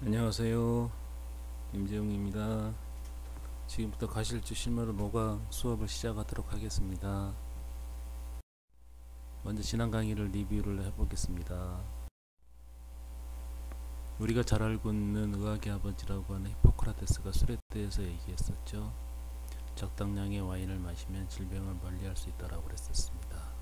안녕하세요. 임재용입니다. 지금부터 가실주 실마리 노가 수업을 시작하도록 하겠습니다. 먼저 지난 강의를 리뷰를 해보겠습니다. 우리가 잘 알고 있는 의학의 아버지라고 하는 히포크라테스가 술에 대해서 얘기했었죠. 적당량의 와인을 마시면 질병을 멀리할 수 있다라고 그랬었습니다.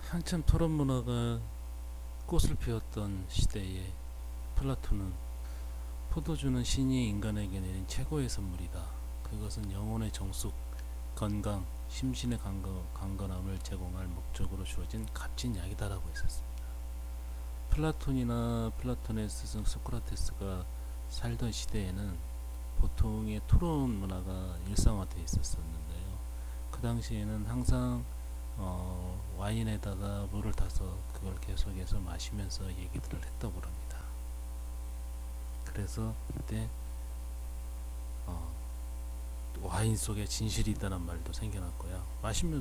한참 토론 문화가 꽃을 피웠던 시대에 플라톤은 포도주는 신이 인간에게 내린 최고의 선물이다. 그것은 영혼의 정숙, 건강, 심신의 강건함을 제공할 목적으로 주어진 값진 약이다라고 했었습니다. 플라톤이나 플라톤의 스승 소크라테스가 살던 시대에는 보통의 토론 문화가 일상화되어 있었는데요. 그 당시에는 항상 와인에다가 물을 타서 그걸 계속해서 마시면서 얘기들을 했다고 합니다. 그래서 이때 와인 속에 진실이 있다는 말도 생겨났고요.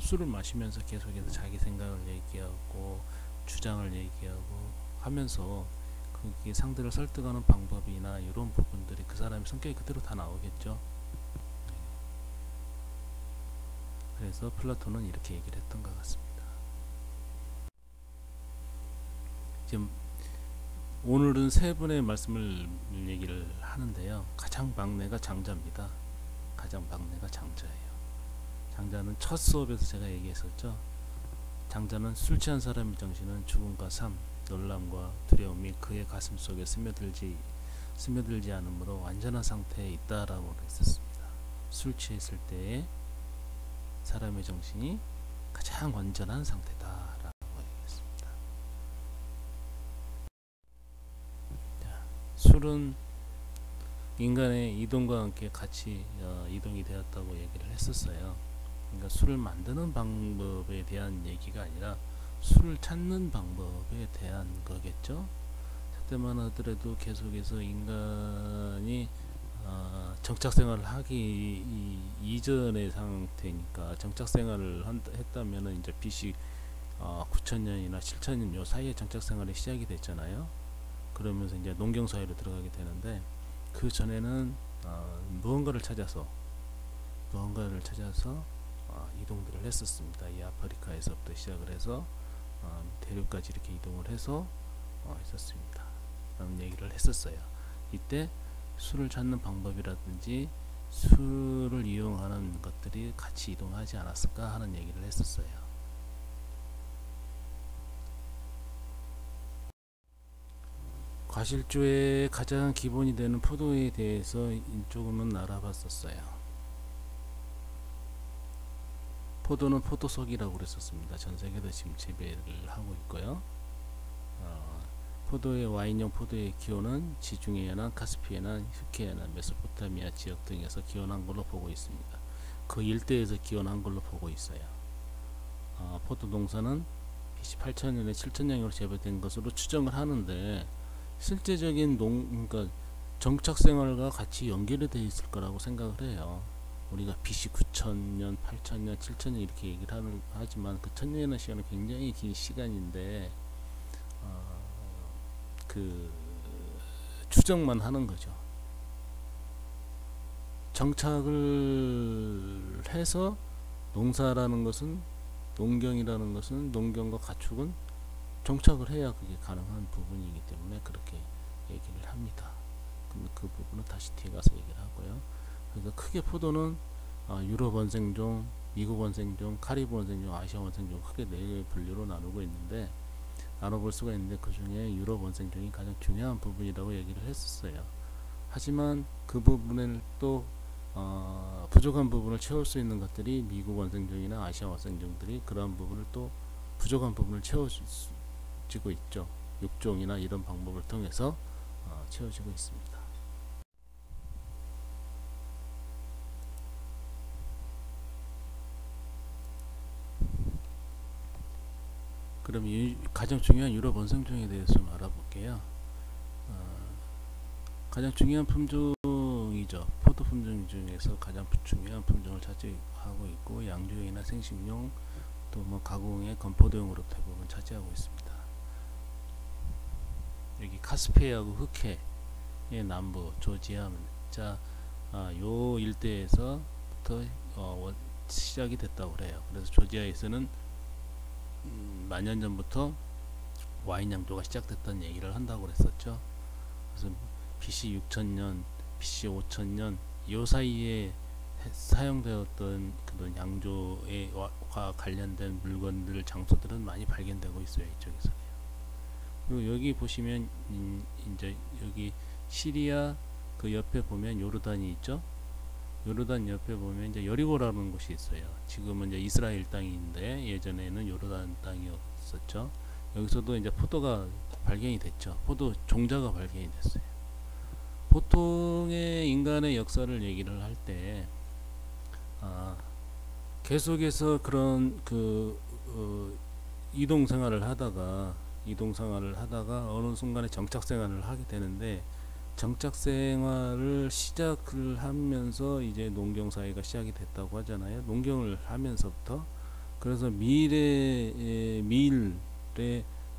술을 마시면서 계속해서 자기 생각을 얘기하고 주장을 얘기하고 하면서 그게 상대를 설득하는 방법이나 이런 부분들이 그 사람의 성격이 그대로 다 나오겠죠. 그래서 플라톤은 이렇게 얘기를 했던 것 같습니다. 지금 오늘은 세 분의 말씀을 얘기를 하는데요. 가장 막내가 장자입니다. 가장 막내가 장자예요. 장자는 첫 수업에서 제가 얘기했었죠. 장자는 술 취한 사람의 정신은 죽음과 삶, 놀람과 두려움이 그의 가슴 속에 스며들지 않으므로 완전한 상태에 있다라고 했었습니다. 술 취했을 때에 사람의 정신이 가장 완전한 상태다라고 얘기했습니다. 술은 인간의 이동과 함께 같이 이동이 되었다고 얘기를 했었어요. 그러니까 술을 만드는 방법에 대한 얘기가 아니라 술을 찾는 방법에 대한 거겠죠. 그때만 하더라도 계속해서 인간이 정착생활을 하기 이전의 상태니까 정착생활을 했다면 이제 BC 9000년이나 7000년 요 사이에 정착생활이 시작이 됐잖아요. 그러면서 이제 농경사회로 들어가게 되는데 그 전에는 무언가를 찾아서 이동들을 했었습니다. 이 아프리카에서부터 시작을 해서 대륙까지 이렇게 이동을 해서 했었습니다. 라는 얘기를 했었어요. 이때 술을 찾는 방법이라든지 술을 이용하는 것들이 같이 이동하지 않았을까 하는 얘기를 했었어요. 과실주의 가장 기본이 되는 포도에 대해서 조금은 알아봤었어요. 포도는 포도석이라고 그랬었습니다. 전 세계도 지금 재배를 하고 있고요. 포도의 와인용 포도의 기원은 지중해나 카스피해나 흑해나 메소포타미아 지역 등에서 기원한 걸로 보고 있습니다. 그 일대에서 기원한 걸로 보고 있어요. 포도 농사는 BC 8000년에 7000년으로 재배된 것으로 추정을 하는데 실제적인 그러니까 정착생활과 같이 연결이 되어 있을 거라고 생각을 해요. 우리가 BC 9000년, 8000년, 7000년 이렇게 얘기를 하지만 그 1000년이라는 시간은 굉장히 긴 시간인데 그 추정만 하는 거죠. 정착을 해서 농사라는 것은 농경이라는 것은 농경과 가축은 정착을 해야 그게 가능한 부분이기 때문에 그렇게 얘기를 합니다. 근데 그 부분은 다시 뒤에 가서 얘기를 하고요. 그러니까 크게 포도는 유럽 원생종, 미국 원생종, 카리브 원생종, 아시아 원생종 크게 네 분류로 나눠볼 수가 있는데 그 중에 유럽 원생종이 가장 중요한 부분이라고 얘기를 했었어요. 하지만 그 부분을 또 부족한 부분을 채울 수 있는 것들이 미국 원생종이나 아시아 원생종들이 그러한 부분을 또 부족한 부분을 채워지고 있죠. 육종이나 이런 방법을 통해서 채워지고 있습니다. 그럼 가장 중요한 유럽 원생종에 대해서 좀 알아볼게요. 가장 중요한 품종이죠. 포도 품종 중에서 가장 중요한 품종을 차지하고 있고 양조용이나 생식용 또 뭐 가공의 건포도용으로 대부분 차지하고 있습니다. 여기 카스피하고 흑해의 남부 조지아 요 일대에서부터 시작이 됐다고 그래요. 그래서 조지아에서는 만년 전부터 와인 양조가 시작됐다는 얘기를 한다고 그랬었죠. 그래서 BC 6000년, BC 5000년 요 사이에 사용되었던 그런 양조와 관련된 물건들, 장소들은 많이 발견되고 있어요. 이쪽에서. 그리고 여기 보시면 이제 여기 시리아 그 옆에 보면 요르단이 있죠. 요르단 옆에 보면 이제 여리고라는 곳이 있어요. 지금은 이제 이스라엘 땅인데 예전에는 요르단 땅이었었죠. 여기서도 이제 포도가 발견이 됐죠. 포도 종자가 발견이 됐어요. 보통의 인간의 역사를 얘기를 할 때 계속해서 그런 이동 생활을 하다가 어느 순간에 정착 생활을 하게 되는데, 정착 생활을 시작을 하면서 이제 농경 사회가 시작이 됐다고 하잖아요. 농경을 하면서부터. 그래서 밀의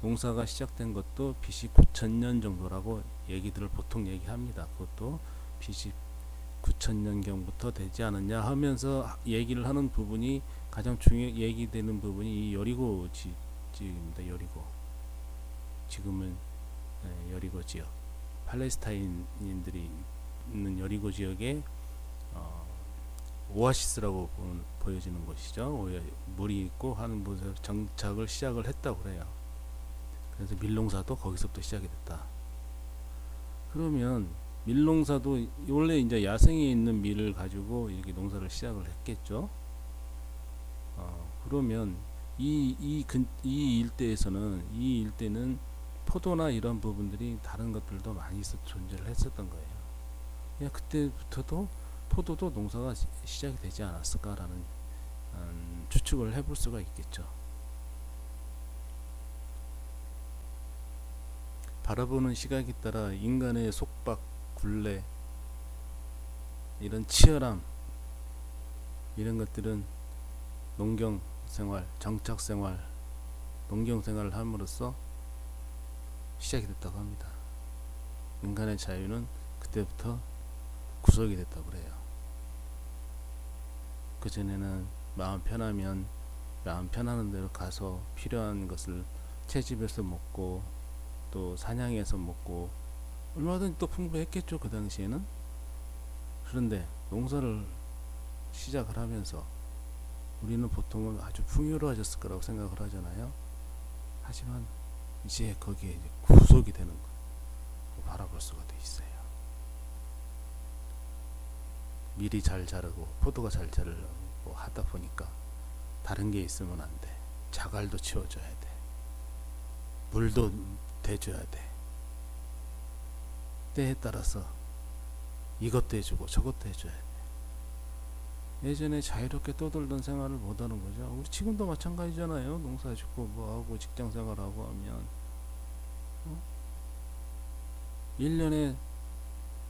농사가 시작된 것도 BC 9000년 정도라고 얘기들을 보통 얘기합니다. 그것도 BC 9000년경부터 되지 않았냐 하면서 얘기를 하는 부분이 가장 얘기되는 부분이 이 여리고 지역입니다. 여리고. 지금은 여리고 지역. 팔레스타인인들이 있는 여리고 지역에 오아시스라고 보여지는 곳이죠. 물이 있고 하는 곳에서 정착을 시작을 했다고 그래요. 그래서 밀농사도 거기서부터 시작이 됐다. 그러면 밀농사도 원래 이제 야생에 있는 밀을 가지고 이렇게 농사를 시작을 했겠죠. 그러면 이 일대는 포도나 이런 부분들이 다른 것들도 많이 존재를 했었던 거예요. 그냥 그때부터도 포도도 농사가 시작이 되지 않았을까라는 추측을 해볼 수가 있겠죠. 바라보는 시각에 따라 인간의 속박, 굴레, 이런 치열함, 이런 것들은 농경생활, 정착생활, 농경생활을 함으로써 시작이 됐다고 합니다. 인간의 자유는 그때부터 구속이 됐다고 그래요. 그전에는 마음 편하면 마음 편하는 대로 가서 필요한 것을 채집해서 먹고 또 사냥해서 먹고 얼마든지 또 풍부했겠죠. 그 당시에는. 그런데 농사를 시작을 하면서 우리는 보통은 아주 풍요로워졌을 거라고 생각을 하잖아요. 하지만 이제 거기에 이제 구속이 되는 거 바라볼 수가 돼 있어요. 밀이 잘 자르고 포도가 잘 자르고 하다 보니까 다른 게 있으면 안 돼. 자갈도 치워줘야 돼. 물도 대줘야 돼. 때에 따라서 이것도 해주고 저것도 해줘야 돼. 예전에 자유롭게 떠돌던 생활을 못하는 거죠. 우리 지금도 마찬가지잖아요. 농사 짓고 뭐하고 직장 생활하고 하면 1년에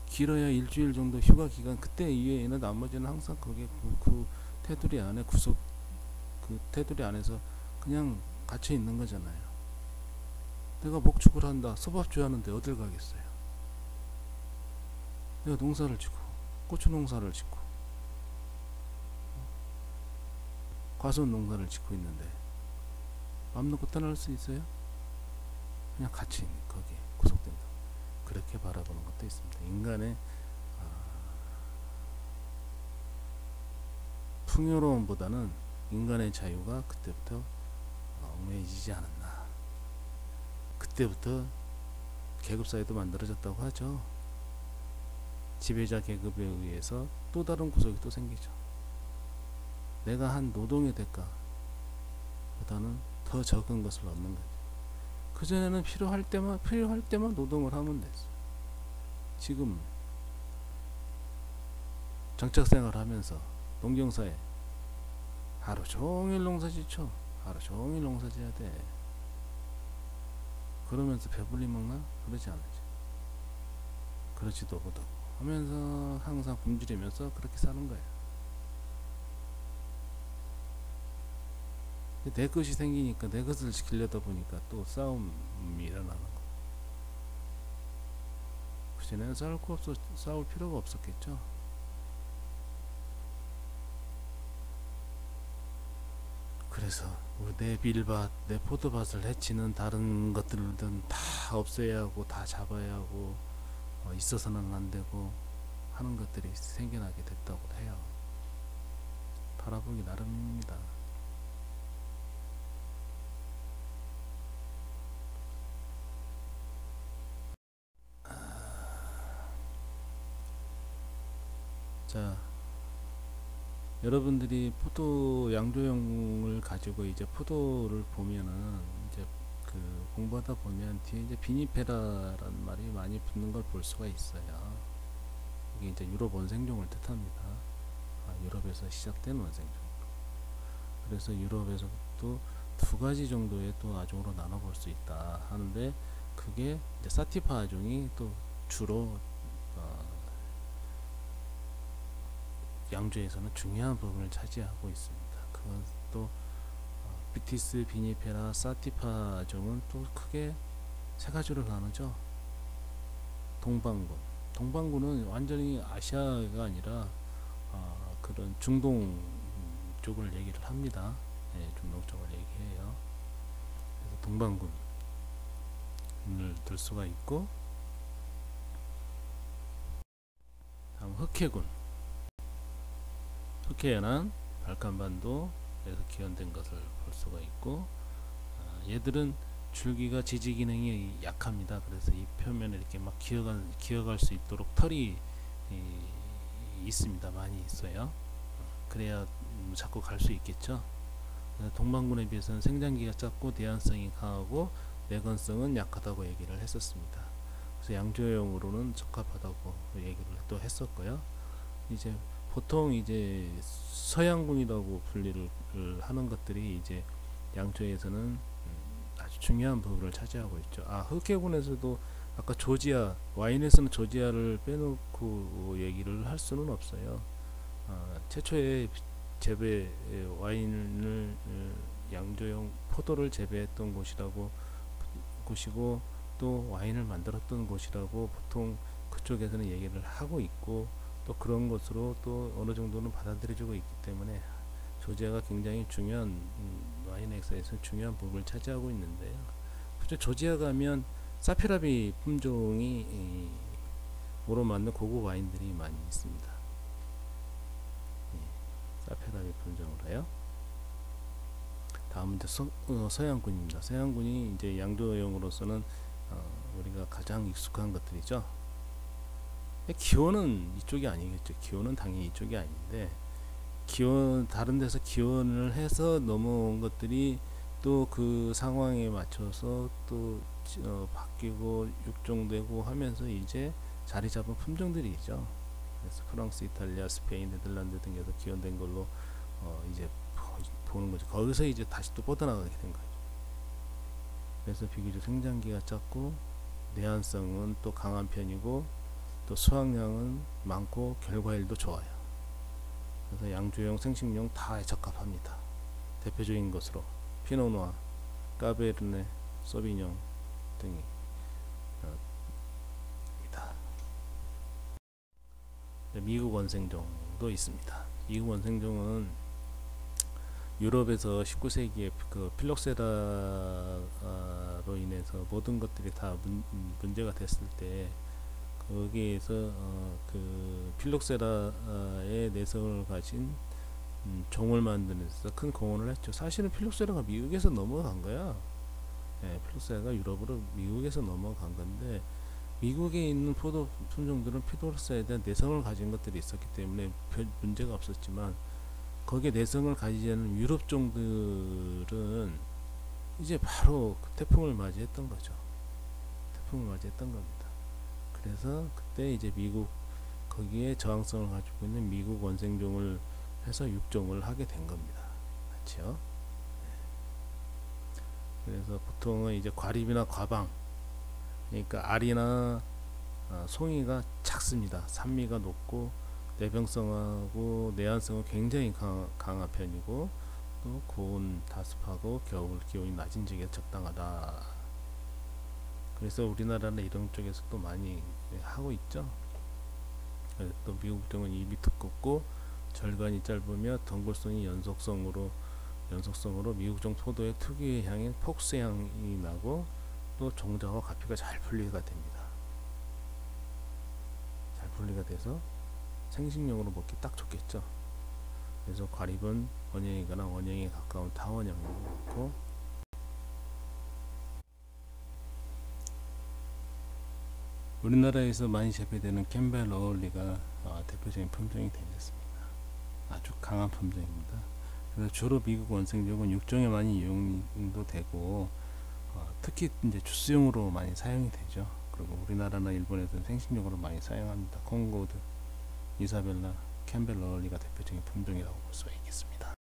길어야 일주일 정도 휴가 기간, 그때 이외에는 나머지는 항상 거기에 그 테두리 안에 그 테두리 안에서 그냥 갇혀 있는 거잖아요. 내가 목축을 한다, 소밥주 하는데 어딜 가겠어요. 내가 농사를 짓고 고추 농사를 짓고 과수원 농사를 짓고 있는데 맘 놓고 떠날 수 있어요? 그냥 갇혀 있는 거기에 구속된다. 그렇게 바라보는 것도 있습니다. 인간의 풍요로움보다는 인간의 자유가 그때부터 얽매이지 않았나. 그때부터 계급사회도 만들어졌다고 하죠. 지배자 계급에 의해서 또 다른 구속이 또 생기죠. 내가 한 노동의 대가보다는 더 적은 것을 얻는 거죠. 그전에는 필요할 때만 노동을 하면 됐어. 지금 정착생활 하면서 농경사회 하루 종일 농사 짓죠. 하루 종일 농사 지어야 돼. 그러면서 배불리 먹나? 그러지 않았지. 그렇지도 못하고 하면서 항상 굶주리면서 그렇게 사는 거예요. 내 것이 생기니까 내 것을 지키려다 보니까 또 싸움이 일어나는 거. 그전에는 싸울 필요가 없었겠죠. 그래서 내 밀밭, 내 포도밭을 해치는 다른 것들은 다 없애야 하고 다 잡아야 하고 있어서는 안 되고 하는 것들이 생겨나게 됐다고 해요. 바라보기 나름입니다. 자, 여러분들이 포도 양조용을 가지고 이제 포도를 보면은 이제 그 공부하다 보면 뒤에 이제 비니페라라는 말이 많이 붙는 걸 볼 수가 있어요. 이게 이제 유럽 원생종을 뜻합니다. 유럽에서 시작된 원생종. 그래서 유럽에서 또 두 가지 정도의 또 아종으로 나눠볼 수 있다 하는데, 그게 이제 사티파 아종이 또 주로 양조에서는 중요한 부분을 차지하고 있습니다. 그건 또 비티스, 비니페라, 사티파 아종은 또 크게 세 가지로 나누죠. 동방군은 완전히 아시아가 아니라 그런 중동 쪽을 얘기를 합니다. 네, 중동 쪽을 얘기해요. 그래서 동방군을 들 수가 있고, 다음 흑해연안 발칸반도에서 기원된 것을 볼 수가 있고, 얘들은 줄기가 지지 기능이 약합니다. 그래서 이 표면에 이렇게 막 기어갈 수 있도록 털이 있습니다. 많이 있어요. 그래야 자꾸 갈 수 있겠죠. 동방군에 비해서는 생장기가 작고 내한성이 강하고 내건성은 약하다고 얘기를 했었습니다. 그래서 양조용으로는 적합하다고 얘기를 또 했었고요. 이제 보통 이제 서양군이라고 분리를 하는 것들이 이제 양조에서는 아주 중요한 부분을 차지하고 있죠. 흑해군에서도 아까 조지아, 와인에서는 조지아를 빼놓고 얘기를 할 수는 없어요. 최초의 재배 와인을 양조용 포도를 재배했던 곳이고 또 와인을 만들었던 곳이라고 보통 그쪽에서는 얘기를 하고 있고, 또 그런 것으로 또 어느 정도는 받아들여지고 있기 때문에 조지아가 굉장히 중요한 와인 엑사에서 중요한 부분을 차지하고 있는데요. 조지아 가면 사피라비 품종이 오로 맞는 고급 와인들이 많이 있습니다. 사피라비 품종으로 해요. 다음은 서양군입니다. 서양군이 이제 양조용으로서는 우리가 가장 익숙한 것들이죠. 기원은 이쪽이 아니겠죠. 기원은 당연히 이쪽이 아닌데, 다른 데서 기원을 해서 넘어온 것들이 또 그 상황에 맞춰서 또 바뀌고 육종되고 하면서 이제 자리 잡은 품종들이죠. 그래서 프랑스, 이탈리아, 스페인, 네덜란드 등에서 기원된 걸로 이제 보는 거죠. 거기서 이제 다시 또 뻗어나가게 된 거죠. 그래서 비교적 생장기가 작고 내한성은 또 강한 편이고 또 수확량은 많고 결과일도 좋아요. 그래서 양조용, 생식용 다 적합합니다. 대표적인 것으로 피노누아, 까베르네, 소비뇽 등이 입니다. 미국 원생종도 있습니다. 미국 원생종은 유럽에서 19세기에 그 필록세라로 인해서 모든 것들이 다 문제가 됐을 때, 거기에서 그 필록세라의 내성을 가진 종을 만드는 데서 큰 공헌을 했죠. 사실은 필록세라가 미국에서 넘어간 거야. 필록세라가 유럽으로 미국에서 넘어간 건데, 미국에 있는 포도 품종들은 필록세라에 대한 내성을 가진 것들이 있었기 때문에 별 문제가 없었지만, 거기에 내성을 가지지 않은 유럽 종들은 이제 바로 그 태풍을 맞이했던 거죠. 태풍을 맞이했던 겁니다. 그래서 그때 이제 거기에 저항성을 가지고 있는 미국 원생종을 해서 육종을 하게 된 겁니다. 그렇죠? 그래서 보통은 이제 과립이나 과방, 그러니까 알이나 송이가 작습니다. 산미가 높고 내병성하고 내한성은 굉장히 강한 편이고, 또 고온 다습하고 겨울 기온이 낮은 지역에 적당하다. 그래서 우리나라는 이런 쪽에서 또 많이 하고 있죠. 또 미국 등은 입이 두껍고 절간이 짧으며 덩굴성이 연속성으로 미국종 포도의 특유의 향인 폭스 향이 나고 또 종자와 가피가 잘 분리가 됩니다. 잘 분리가 돼서 생식용으로 먹기 딱 좋겠죠. 그래서 과립은 원형이거나 원형에 가까운 타원형을 넣고, 우리나라에서 많이 재배되는 캠벨 어울리가 대표적인 품종이 되겠습니다. 아주 강한 품종입니다. 그래서 주로 미국 원생종은 육종에 많이 이용도 되고, 특히 이제 주스용으로 많이 사용이 되죠. 그리고 우리나라나 일본에서는 생식용으로 많이 사용합니다. 콩고드, 이사벨라, 캠벨 어울리가 대표적인 품종이라고 볼 수가 있겠습니다.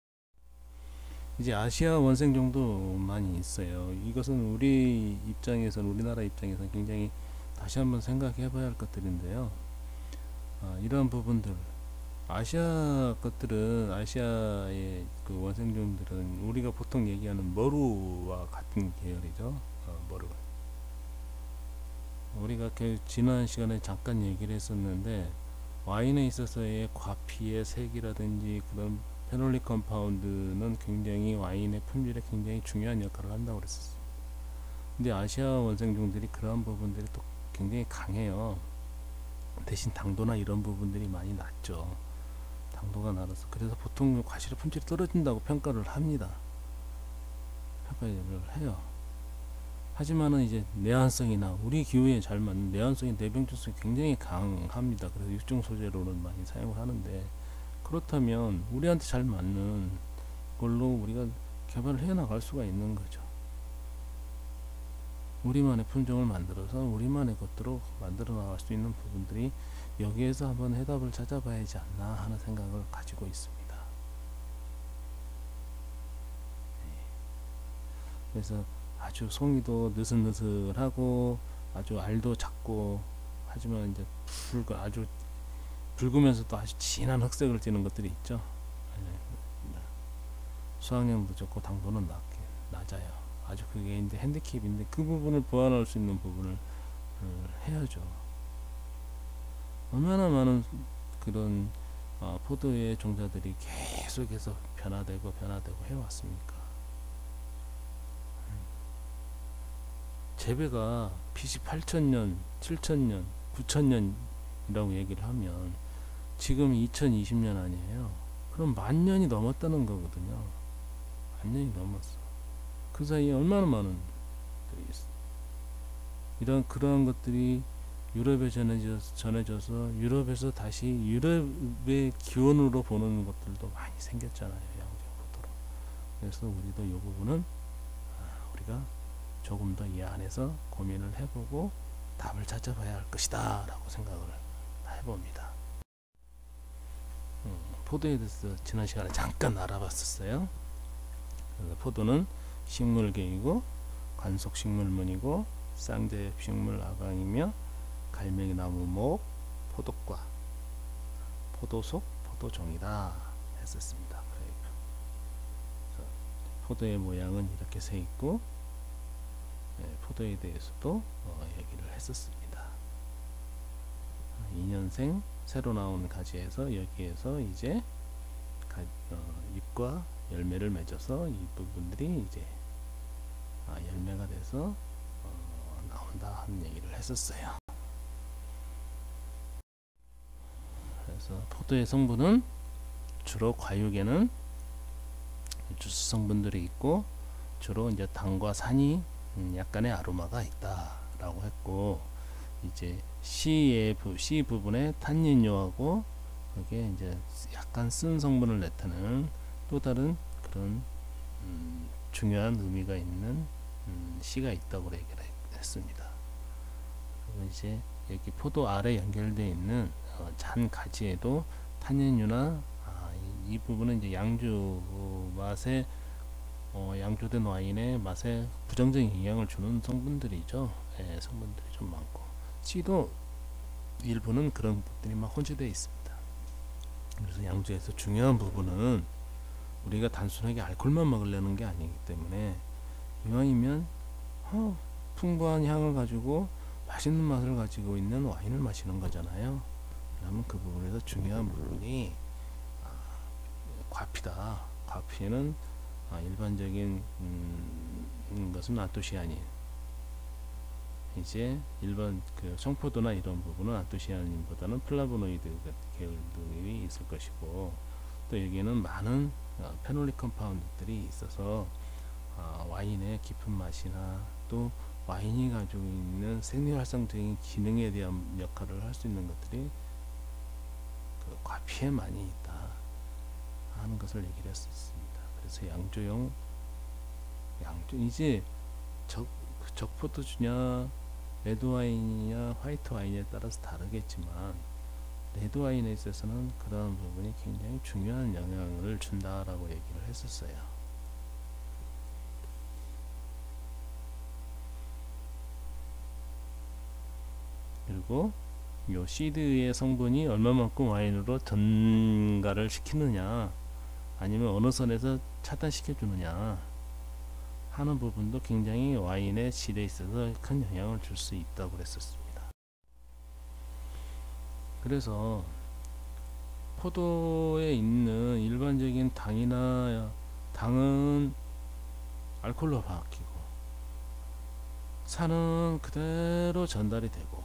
이제 아시아 원생종도 많이 있어요. 이것은 우리나라 입장에서는 굉장히 다시 한번 생각해 봐야 할 것들인데요. 이러한 부분들, 아시아의 그 원생종들은 우리가 보통 얘기하는 머루와 같은 계열이죠. 머루. 우리가 지난 시간에 잠깐 얘기를 했었는데, 와인에 있어서의 과피의 색이라든지 그런 페놀릭 컴파운드는 굉장히 와인의 품질에 굉장히 중요한 역할을 한다고 그랬었어요. 근데 아시아 원생종들이 그러한 부분들이 또 굉장히 강해요. 대신 당도나 이런 부분들이 많이 낮죠. 당도가 낮아서 그래서 보통 과실의 품질이 떨어진다고 평가를 합니다. 평가를 해요. 하지만은 이제 내한성이나 우리 기후에 잘 맞는 내한성이 내병준성이 굉장히 강합니다. 그래서 육종 소재로는 많이 사용을 하는데, 그렇다면 우리한테 잘 맞는 걸로 우리가 개발을 해 나갈 수가 있는 거죠. 우리만의 품종을 만들어서 우리만의 것들로 만들어 나갈 수 있는 부분들이 여기에서 한번 해답을 찾아봐야지 않나 하는 생각을 가지고 있습니다. 그래서 아주 송이도 느슬느슬하고 아주 알도 작고, 하지만 이제 아주 붉으면서도 아주 진한 흑색을 띠는 것들이 있죠. 수확량도 좋고 당도는 낮아요. 아주 그게 이제 핸디캡인데, 그 부분을 보완할 수 있는 부분을 해야죠. 얼마나 많은 그런 포도의 종자들이 계속해서 변화되고 해왔습니까? 재배가 BC 8000년, 7000년, 9000년이라고 얘기를 하면 지금 2020년 아니에요. 그럼 10,000년이 넘었다는 거거든요. 10,000년이 넘었어. 그 사이에 얼마나 많은 것들이 있어. 그러한 것들이 유럽에 전해져서 유럽에서 다시 유럽의 기원으로 보는 것들도 많이 생겼잖아요. 양조포도로. 그래서 우리도 이 부분은 우리가 조금 더 이 안에서 고민을 해보고 답을 찾아봐야 할 것이다 라고 생각을 해봅니다. 포도에 대해서 지난 시간에 잠깐 알아봤었어요. 포도는 식물계이고 관속식물문이고 쌍재식물 아강이며 갈매기 나무목 포도과 포도속 포도종이다 했었습니다. 포도의 모양은 이렇게 세 있고, 포도에 대해서도 얘기를 했었습니다. 2년생 새로 나온 가지에서 여기에서 이제 잎과 열매를 맺어서 이 부분들이 이제 열매가 돼서 나온다 하는 얘기를 했었어요. 그래서 포도의 성분은 주로 과육에는 주스 성분들이 있고, 주로 이제 당과 산이 약간의 아로마가 있다라고 했고, 이제 C 부분에 탄닌료하고 거기에 이제 약간 쓴 성분을 나타내는 또 다른 그런 중요한 의미가 있는 C가 있다고 얘기를 했습니다. 그리고 이제 여기 포도 아래 연결되어 있는 잔 가지에도 탄닌류나 이 부분은 이제 양주 맛에 양조된 와인의 맛에 부정적인 영향을 주는 성분들이죠. 성분들이 좀 많고, C도 일부는 그런 것들이 막 혼재되어 있습니다. 그래서 양주에서 중요한 부분은 우리가 단순하게 알코올만 먹으려는 게 아니기 때문에 이왕이면 풍부한 향을 가지고 맛있는 맛을 가지고 있는 와인을 마시는 거잖아요. 그러면 그 부분에서 중요한 부분이 과피다. 과피는 일반적인 것은 안토시아닌, 이제 일반 그 청포도나 이런 부분은 안토시아닌보다는 플라보노이드 계열들이 있을 것이고, 또 여기에는 많은 페놀릭 컴파운드들이 있어서 와인의 깊은 맛이나 또 와인이 가지고 있는 생리활성적인 기능에 대한 역할을 할 수 있는 것들이 그 과피에 많이 있다 하는 것을 얘기를 했었습니다. 그래서 양조용 이제 적포도주냐 레드와인이냐 화이트와인에 따라서 다르겠지만, 레드와인에 있어서는 그러한 부분이 굉장히 중요한 영향을 준다라고 얘기를 했었어요. 그리고 요 시드의 성분이 얼마만큼 와인으로 전가를 시키느냐, 아니면 어느 선에서 차단시켜 주느냐 하는 부분도 굉장히 와인의 질에 있어서 큰 영향을 줄 수 있다고 그랬었습니다. 그래서 포도에 있는 일반적인 당은 알코올로 바뀌고, 산은 그대로 전달이 되고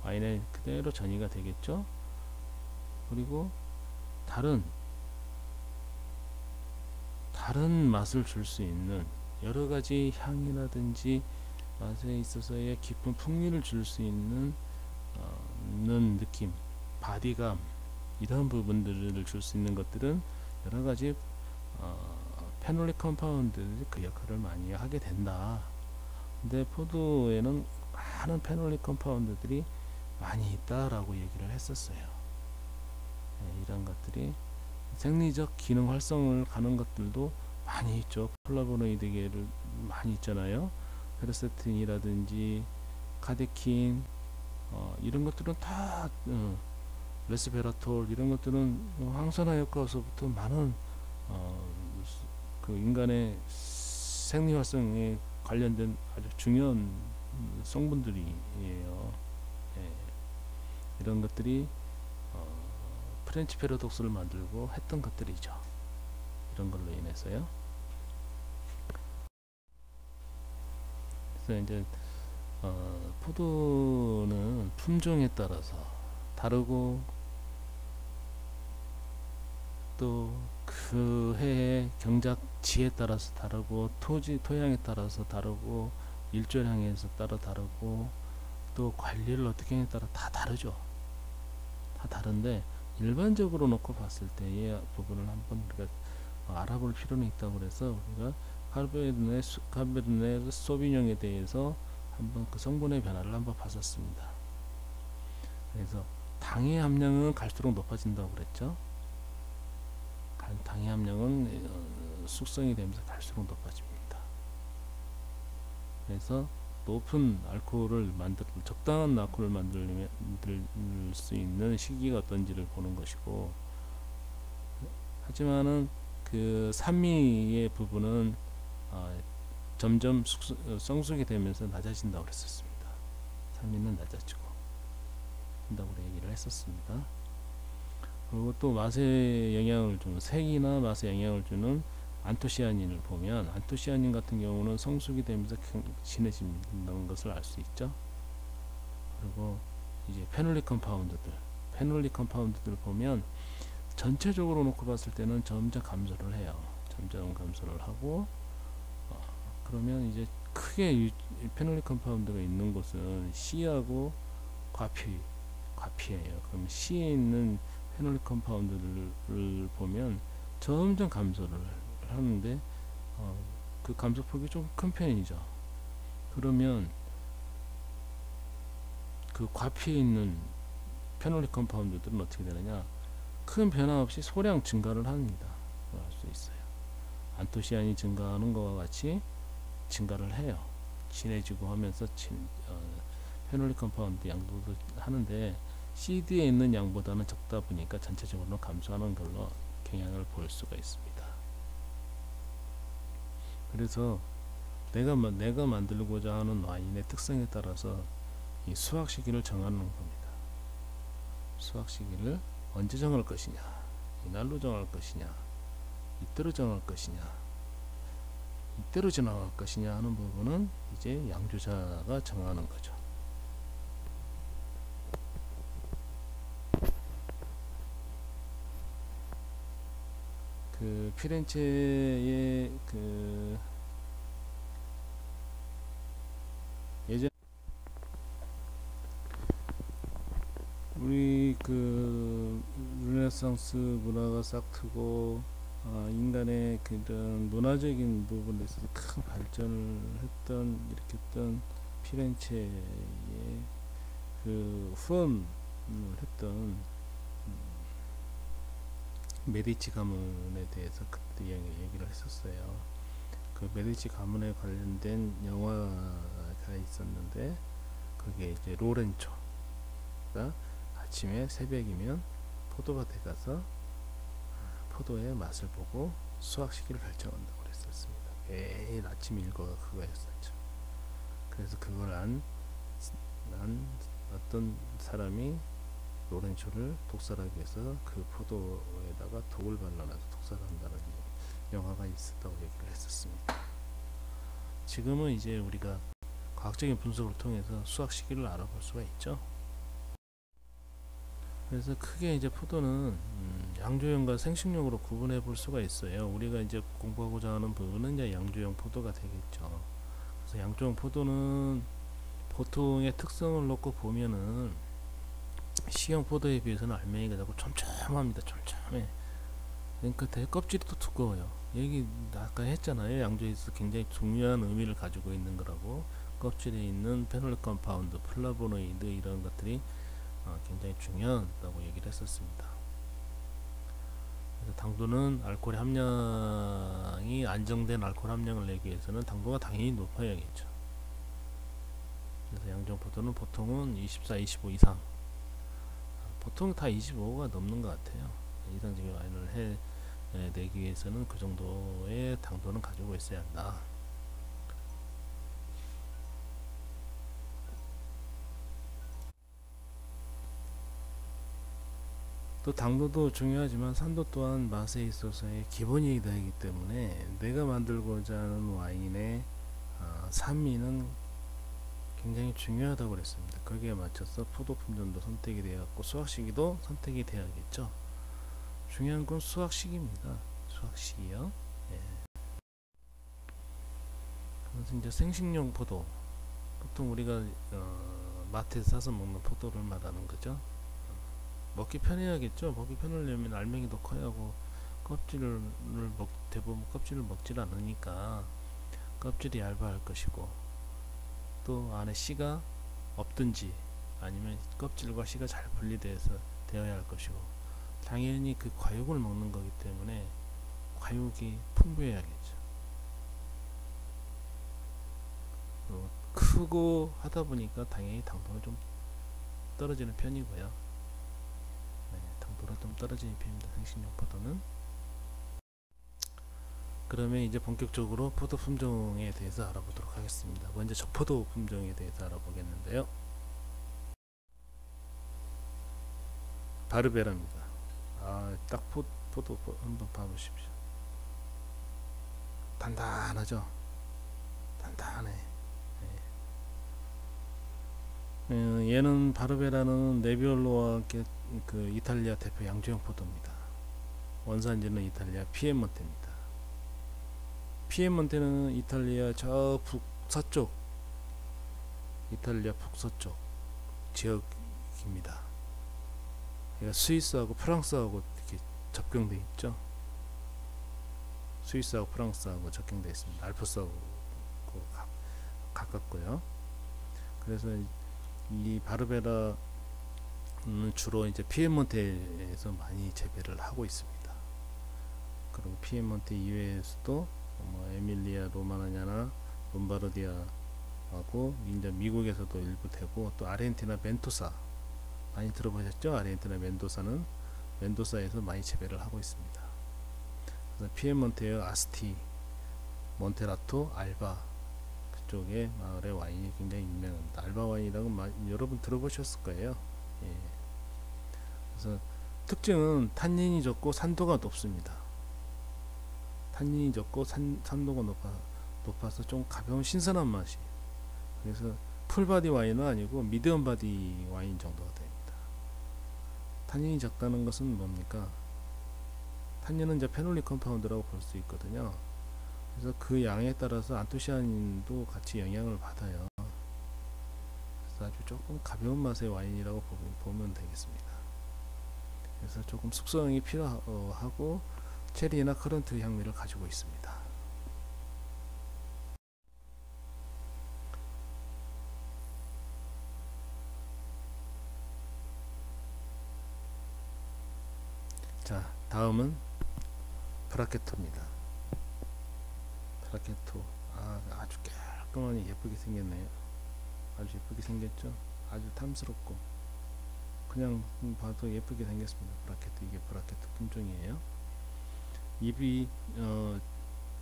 와인에 그대로 전이가 되겠죠. 그리고 다른 맛을 줄 수 있는 여러가지 향이라든지 맛에 있어서의 깊은 풍미를 줄 수 있는 느낌, 바디감, 이런 부분들을 줄 수 있는 것들은 여러가지 페놀릭 컴파운드들이 그 역할을 많이 하게 된다. 근데 포도에는 많은 페놀릭 컴파운드들이 많이 있다라고 얘기를 했었어요. 이런 것들이 생리적 기능 활성을 가는 것들도 많이 있죠. 플라보노이드 계를 많이 있잖아요. 페르세틴이라든지 카데킨, 이런 것들은 다 레스베라톨, 이런 것들은 항산화 효과로서부터 많은 그 인간의 생리 활성에 관련된 아주 중요한 성분들이에요. 이런 것들이 프렌치 패러독스를 만들고 했던 것들이죠. 이런 걸로 인해서요. 그래서 이제 포도는 품종에 따라서 다르고, 또 그 해의 경작지에 따라서 다르고, 토양에 따라서 다르고, 일조량에 따라 다르고, 또 관리를 어떻게 하냐에 따라 다 다르죠. 다 다른데 일반적으로 놓고 봤을 때의 부분을 한번 우리가 알아볼 필요는 있다고 그래서 우리가 카베르네 소비뇽에 대해서 한번 그 성분의 변화를 한번 봤었습니다. 그래서 당의 함량은 갈수록 높아진다고 그랬죠. 당의 함량은 숙성이 되면서 갈수록 높아집니다. 그래서 높은 알코올을 적당한 알코올을 만들 수 있는 시기가 어떤지를 보는 것이고, 하지만은 그 산미의 부분은 점점 성숙이 되면서 낮아진다고 그랬었습니다. 산미는 낮아지고 한다고 얘기를 했었습니다. 그리고 또 맛에 영향을 주는, 색이나 맛에 영향을 주는 안토시아닌을 보면, 안토시아닌 같은 경우는 성숙이 되면서 진해진다는 것을 알 수 있죠. 그리고 이제 페놀릭 컴파운드들 보면 전체적으로 놓고 봤을 때는 점점 감소를 해요. 점점 감소를 하고, 그러면 이제 크게 페놀릭 컴파운드가 있는 곳은 C하고 과피예요. 그럼 C에 있는 페놀릭 컴파운드를 보면 점점 감소를 하는데, 그 감소폭이 좀 큰 편이죠. 그러면 그 과피에 있는 페놀릭 컴파운드들은 어떻게 되느냐, 큰 변화 없이 소량 증가를 합니다. 알 수 있어요. 안토시아닌이 증가하는 것과 같이 증가를 해요. 진해지고 하면서 페놀릭 컴파운드 양도도 하는데, CD에 있는 양보다는 적다 보니까 전체적으로 감소하는 걸로 경향을 볼 수가 있습니다. 그래서 내가 만들고자 하는 와인의 특성에 따라서 이 수확 시기를 정하는 겁니다. 수확 시기를 언제 정할 것이냐, 이날로 정할 것이냐, 이때로 정할 것이냐, 이때로 지나갈 것이냐 하는 부분은 이제 양조자가 정하는 거죠. 그 피렌체의 그 예전 우리 그 르네상스 문화가 싹 트고 인간의 그런 문화적인 부분에 있어서 큰 발전을 했던 일으켰던 피렌체의 그 후원을 했던 메디치 가문에 대해서 그때 얘기를 했었어요. 그 메디치 가문에 관련된 영화가 있었는데 그게 이제 로렌초가 아침에 새벽이면 포도밭에 가서 포도의 맛을 보고 수확 시기를 결정한다고 그랬었습니다. 매일 아침 일과가 그거였었죠. 그래서 그걸 안 어떤 사람이 로렌초를 독살하기 위해서 그 포도에다가 독을 발라놔서 독살한다는 영화가 있었다고 얘기를 했었습니다. 지금은 이제 우리가 과학적인 분석을 통해서 수확 시기를 알아볼 수가 있죠. 그래서 크게 이제 포도는 양조용과 생식용으로 구분해 볼 수가 있어요. 우리가 이제 공부하고자 하는 부분은 이제 양조용 포도가 되겠죠. 그래서 양조용 포도는 보통의 특성을 놓고 보면은 시형 포도에 비해서는 알맹이가 자꾸 촘촘합니다. 촘촘해. 그러니까 되게 껍질이 또 두꺼워요. 얘기 아까 했잖아요. 양조에서 굉장히 중요한 의미를 가지고 있는 거라고. 껍질에 있는 페놀릭 컴파운드, 플라보노이드 이런 것들이 굉장히 중요하다고 얘기를 했었습니다. 그래서 당도는 알코올의 함량이 안정된 알코올 함량을 내기 위해서는 당도가 당연히 높아야겠죠. 그래서 양조용 포도는 보통은 24, 25 이상, 보통 다 25가 넘는 것 같아요. 이상적인 와인을 내기 위해서는 그 정도의 당도는 가지고 있어야 한다. 또 당도도 중요하지만 산도 또한 맛에 있어서의 기본이 되기 때문에 내가 만들고자 하는 와인의 산미는 굉장히 중요하다고 그랬습니다. 거기에 맞춰서 포도 품종도 선택이 되었고 수확 시기도 선택이 되어야겠죠. 중요한 건 수확 시기입니다. 수확 시기요. 예. 그래서 이제 생식용 포도, 보통 우리가 마트에서 사서 먹는 포도를 말하는 거죠. 먹기 편해야겠죠. 먹기 편하려면 알맹이도 커야 하고 대부분 껍질을 먹질 않으니까 껍질이 얇아야 할 것이고 또 안에 씨가 없든지 아니면 껍질과 씨가 잘 분리돼서 되어야 할 것이고 당연히 그 과육을 먹는 거기 때문에 과육이 풍부해야겠죠. 크고 하다 보니까 당연히 당도는 좀 떨어지는 편이고요. 당도가 좀 떨어지는 편입니다. 생식용 포도는. 그러면 이제 본격적으로 포도 품종에 대해서 알아보도록 하겠습니다. 먼저 적포도 품종에 대해서 알아보겠는데요. 바르베라입니다. 딱 포도 한번 봐보십시오. 단단하죠? 단단해. 얘는 바르베라는 네비올로와 그 이탈리아 대표 양조용 포도입니다. 원산지는 이탈리아 피에몬테입니다. 피에몬테는 이탈리아 저 북서쪽, 이탈리아 북서쪽 지역입니다. 얘가 스위스하고 프랑스하고 이렇게 접경돼 있죠. 스위스하고 프랑스하고 접경돼 있습니다. 알프스하고 가깝고요. 그래서 이 바르베라는 주로 이제 피에몬테에서 많이 재배를 하고 있습니다. 그리고 피에몬테 이외에서도 에밀리아 로마냐나 롬바르디아하고 이제 미국에서도 일부 되고 또 아르헨티나 멘토사 많이 들어보셨죠? 아르헨티나 멘도사에서 많이 재배를 하고 있습니다. 그래서 피에몬테의 아스티, 몬테라토, 알바 그쪽의 마을의 와인이 굉장히 유명합니다. 알바 와인이라고 여러분 들어보셨을 거예요. 예. 그래서 특징은 탄닌이 적고 산도가 높습니다. 탄닌이 적고 산도가 높아서 좀 가벼운 신선한 맛이. 그래서 풀바디 와인은 아니고 미디엄 바디 와인 정도가 됩니다. 탄닌이 적다는 것은 뭡니까? 탄닌은 이제 페놀릭 컴파운드라고 볼 수 있거든요. 그래서 그 양에 따라서 안토시아닌도 같이 영향을 받아요. 그래서 아주 조금 가벼운 맛의 와인이라고 보면 되겠습니다. 그래서 조금 숙성이 필요하고 체리나 커런트 향미를 가지고 있습니다. 자, 다음은 브라케토입니다. 브라케토, 아주 깔끔하니 예쁘게 생겼네요. 아주 예쁘게 생겼죠. 아주 탐스럽고 그냥 봐도 예쁘게 생겼습니다. 브라케토, 이게 브라케토 품종이에요. 입이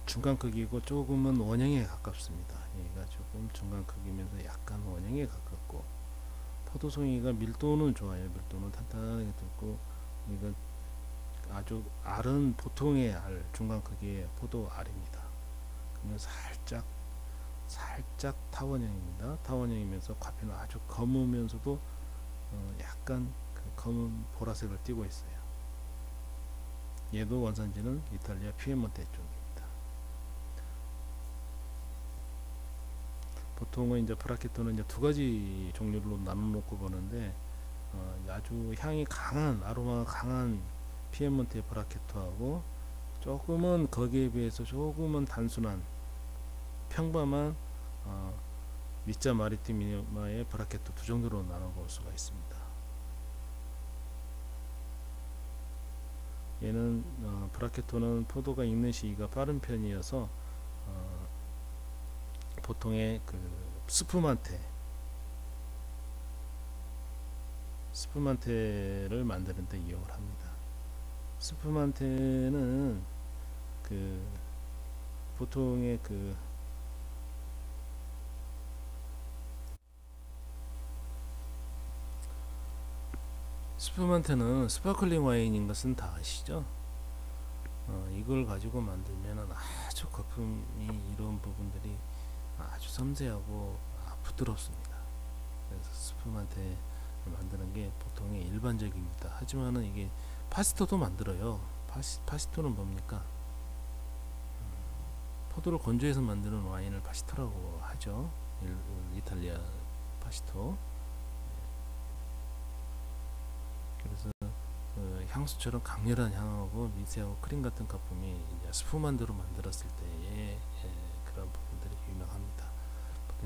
중간 크기고 조금은 원형에 가깝습니다. 얘가 조금 중간 크기면서 약간 원형에 가깝고, 포도송이가 밀도는 좋아요. 밀도는 탄탄하게 뚫고, 이건 아주 알은 보통의 알, 중간 크기의 포도 알입니다. 그러면 살짝 타원형입니다. 타원형이면서 과피는 아주 검으면서도 약간 그 검은 보라색을 띠고 있어요. 얘도 원산지는 이탈리아 피에몬테 쪽입니다. 보통은 이제 브라케토는 이제 두 가지 종류로 나눠놓고 보는데, 아주 향이 강한, 아로마가 강한 피에몬테 브라케토하고 조금은 거기에 비해서 조금은 단순한 평범한 미짜 마리티미마의 브라케토 두 정도로 나눠볼 수가 있습니다. 얘는 브라케토는 포도가 익는 시기가 빠른 편이어서 보통의 그 스푸만테를 만드는데 이용을 합니다. 스푸만테는 그 보통의 그 스푸만테는 스파클링 와인인 것은 다 아시죠? 이걸 가지고 만들면 아주 거품이 이런 부분들이 아주 섬세하고 부드럽습니다. 그래서 스푸만테 만드는 게 보통의 일반적입니다. 하지만은 이게 파스토도 만들어요. 파시토는 뭡니까? 포도를 건조해서 만드는 와인을 파시토라고 하죠. 이탈리아 파시토. 그래서 향수처럼 강렬한 향하고 미세하고 크림 같은 거품이 이제 스푸만드로 만들었을 때의 그런 부분들이 유명합니다.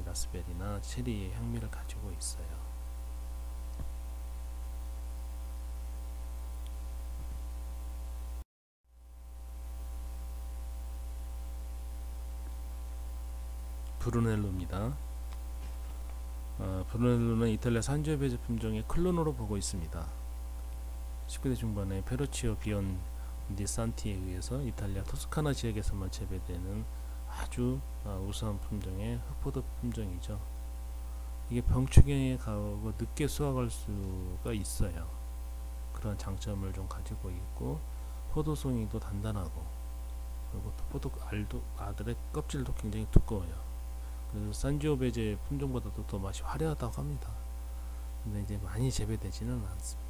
라스베리나 체리의 향미를 가지고 있어요. 브루넬로입니다. 브루넬로는 이탈리아 산지오베제 품종의 클론으로 보고 있습니다. 19대 중반에 페루치오 비온 디 산티에 의해서 이탈리아 토스카나 지역에서만 재배되는 아주 우수한 품종의 흑포도 품종이죠. 이게 병축형에 가고 늦게 수확할 수가 있어요. 그런 장점을 좀 가지고 있고, 포도송이도 단단하고, 그리고 포도 알들의 껍질도 굉장히 두꺼워요. 그래서 산지오베제 품종보다도 더 맛이 화려하다고 합니다. 근데 이제 많이 재배되지는 않습니다.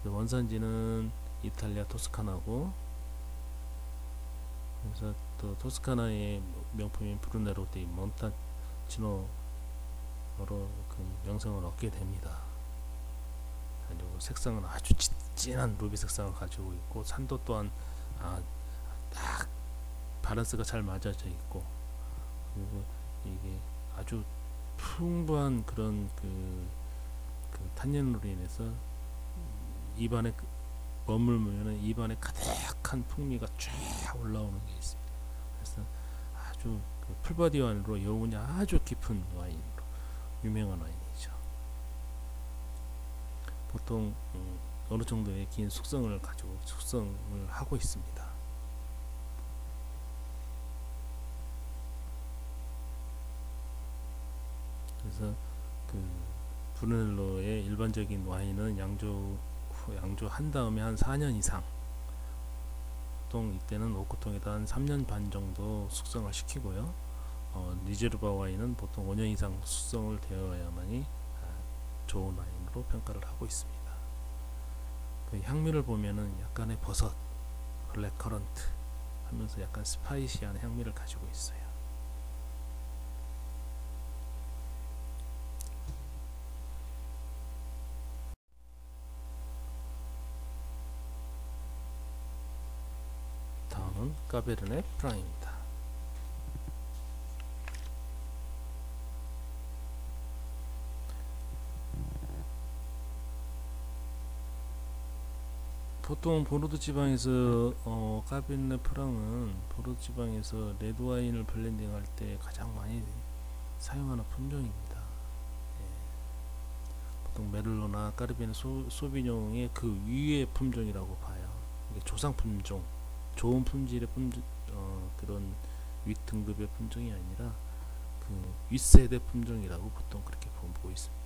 원산지는 이탈리아 토스카나고, 그래서 또 토스카나의 명품인 브루네로 디 몬타치노로 그 명성을 얻게 됩니다. 그리고 색상은 아주 진한 루비 색상을 가지고 있고, 산도 또한 딱 밸런스가 잘 맞아져 있고, 그리고 이게 아주 풍부한 그런 그 탄닌으로 인해서 입안에 머물면은 입안에 가득한 풍미가 쫙 올라오는 게 있습니다. 그래서 아주 그 풀바디 와인으로 여운이 아주 깊은 와인으로 유명한 와인이죠. 보통 어느 정도의 긴 숙성을 하고 있습니다. 그래서 그 브루넬로의 일반적인 와인은 양조한 다음에 한 4년 이상, 보통 이때는 오크통에다 한 3년 반 정도 숙성을 시키고요. 리제르바 와인은 보통 5년 이상 숙성을 되어야만이 좋은 와인으로 평가를 하고 있습니다. 그 향미를 보면은 약간의 버섯, 블랙커런트 하면서 약간 스파이시한 향미를 가지고 있어요. 다음은 까베르네 프랑입니다. 보통 보르도 지방에서 까베르네 프랑은 보르도 지방에서 레드 와인을 블렌딩할 때 가장 많이 사용하는 품종입니다. 보통 메를로나 까르베네 소비뇽의 그 위의 품종이라고 봐요. 이게 조상 품종, 좋은 품질의 그런 윗등급의 품종이 아니라 그 윗세대 품종이라고 보통 그렇게 보고 있습니다.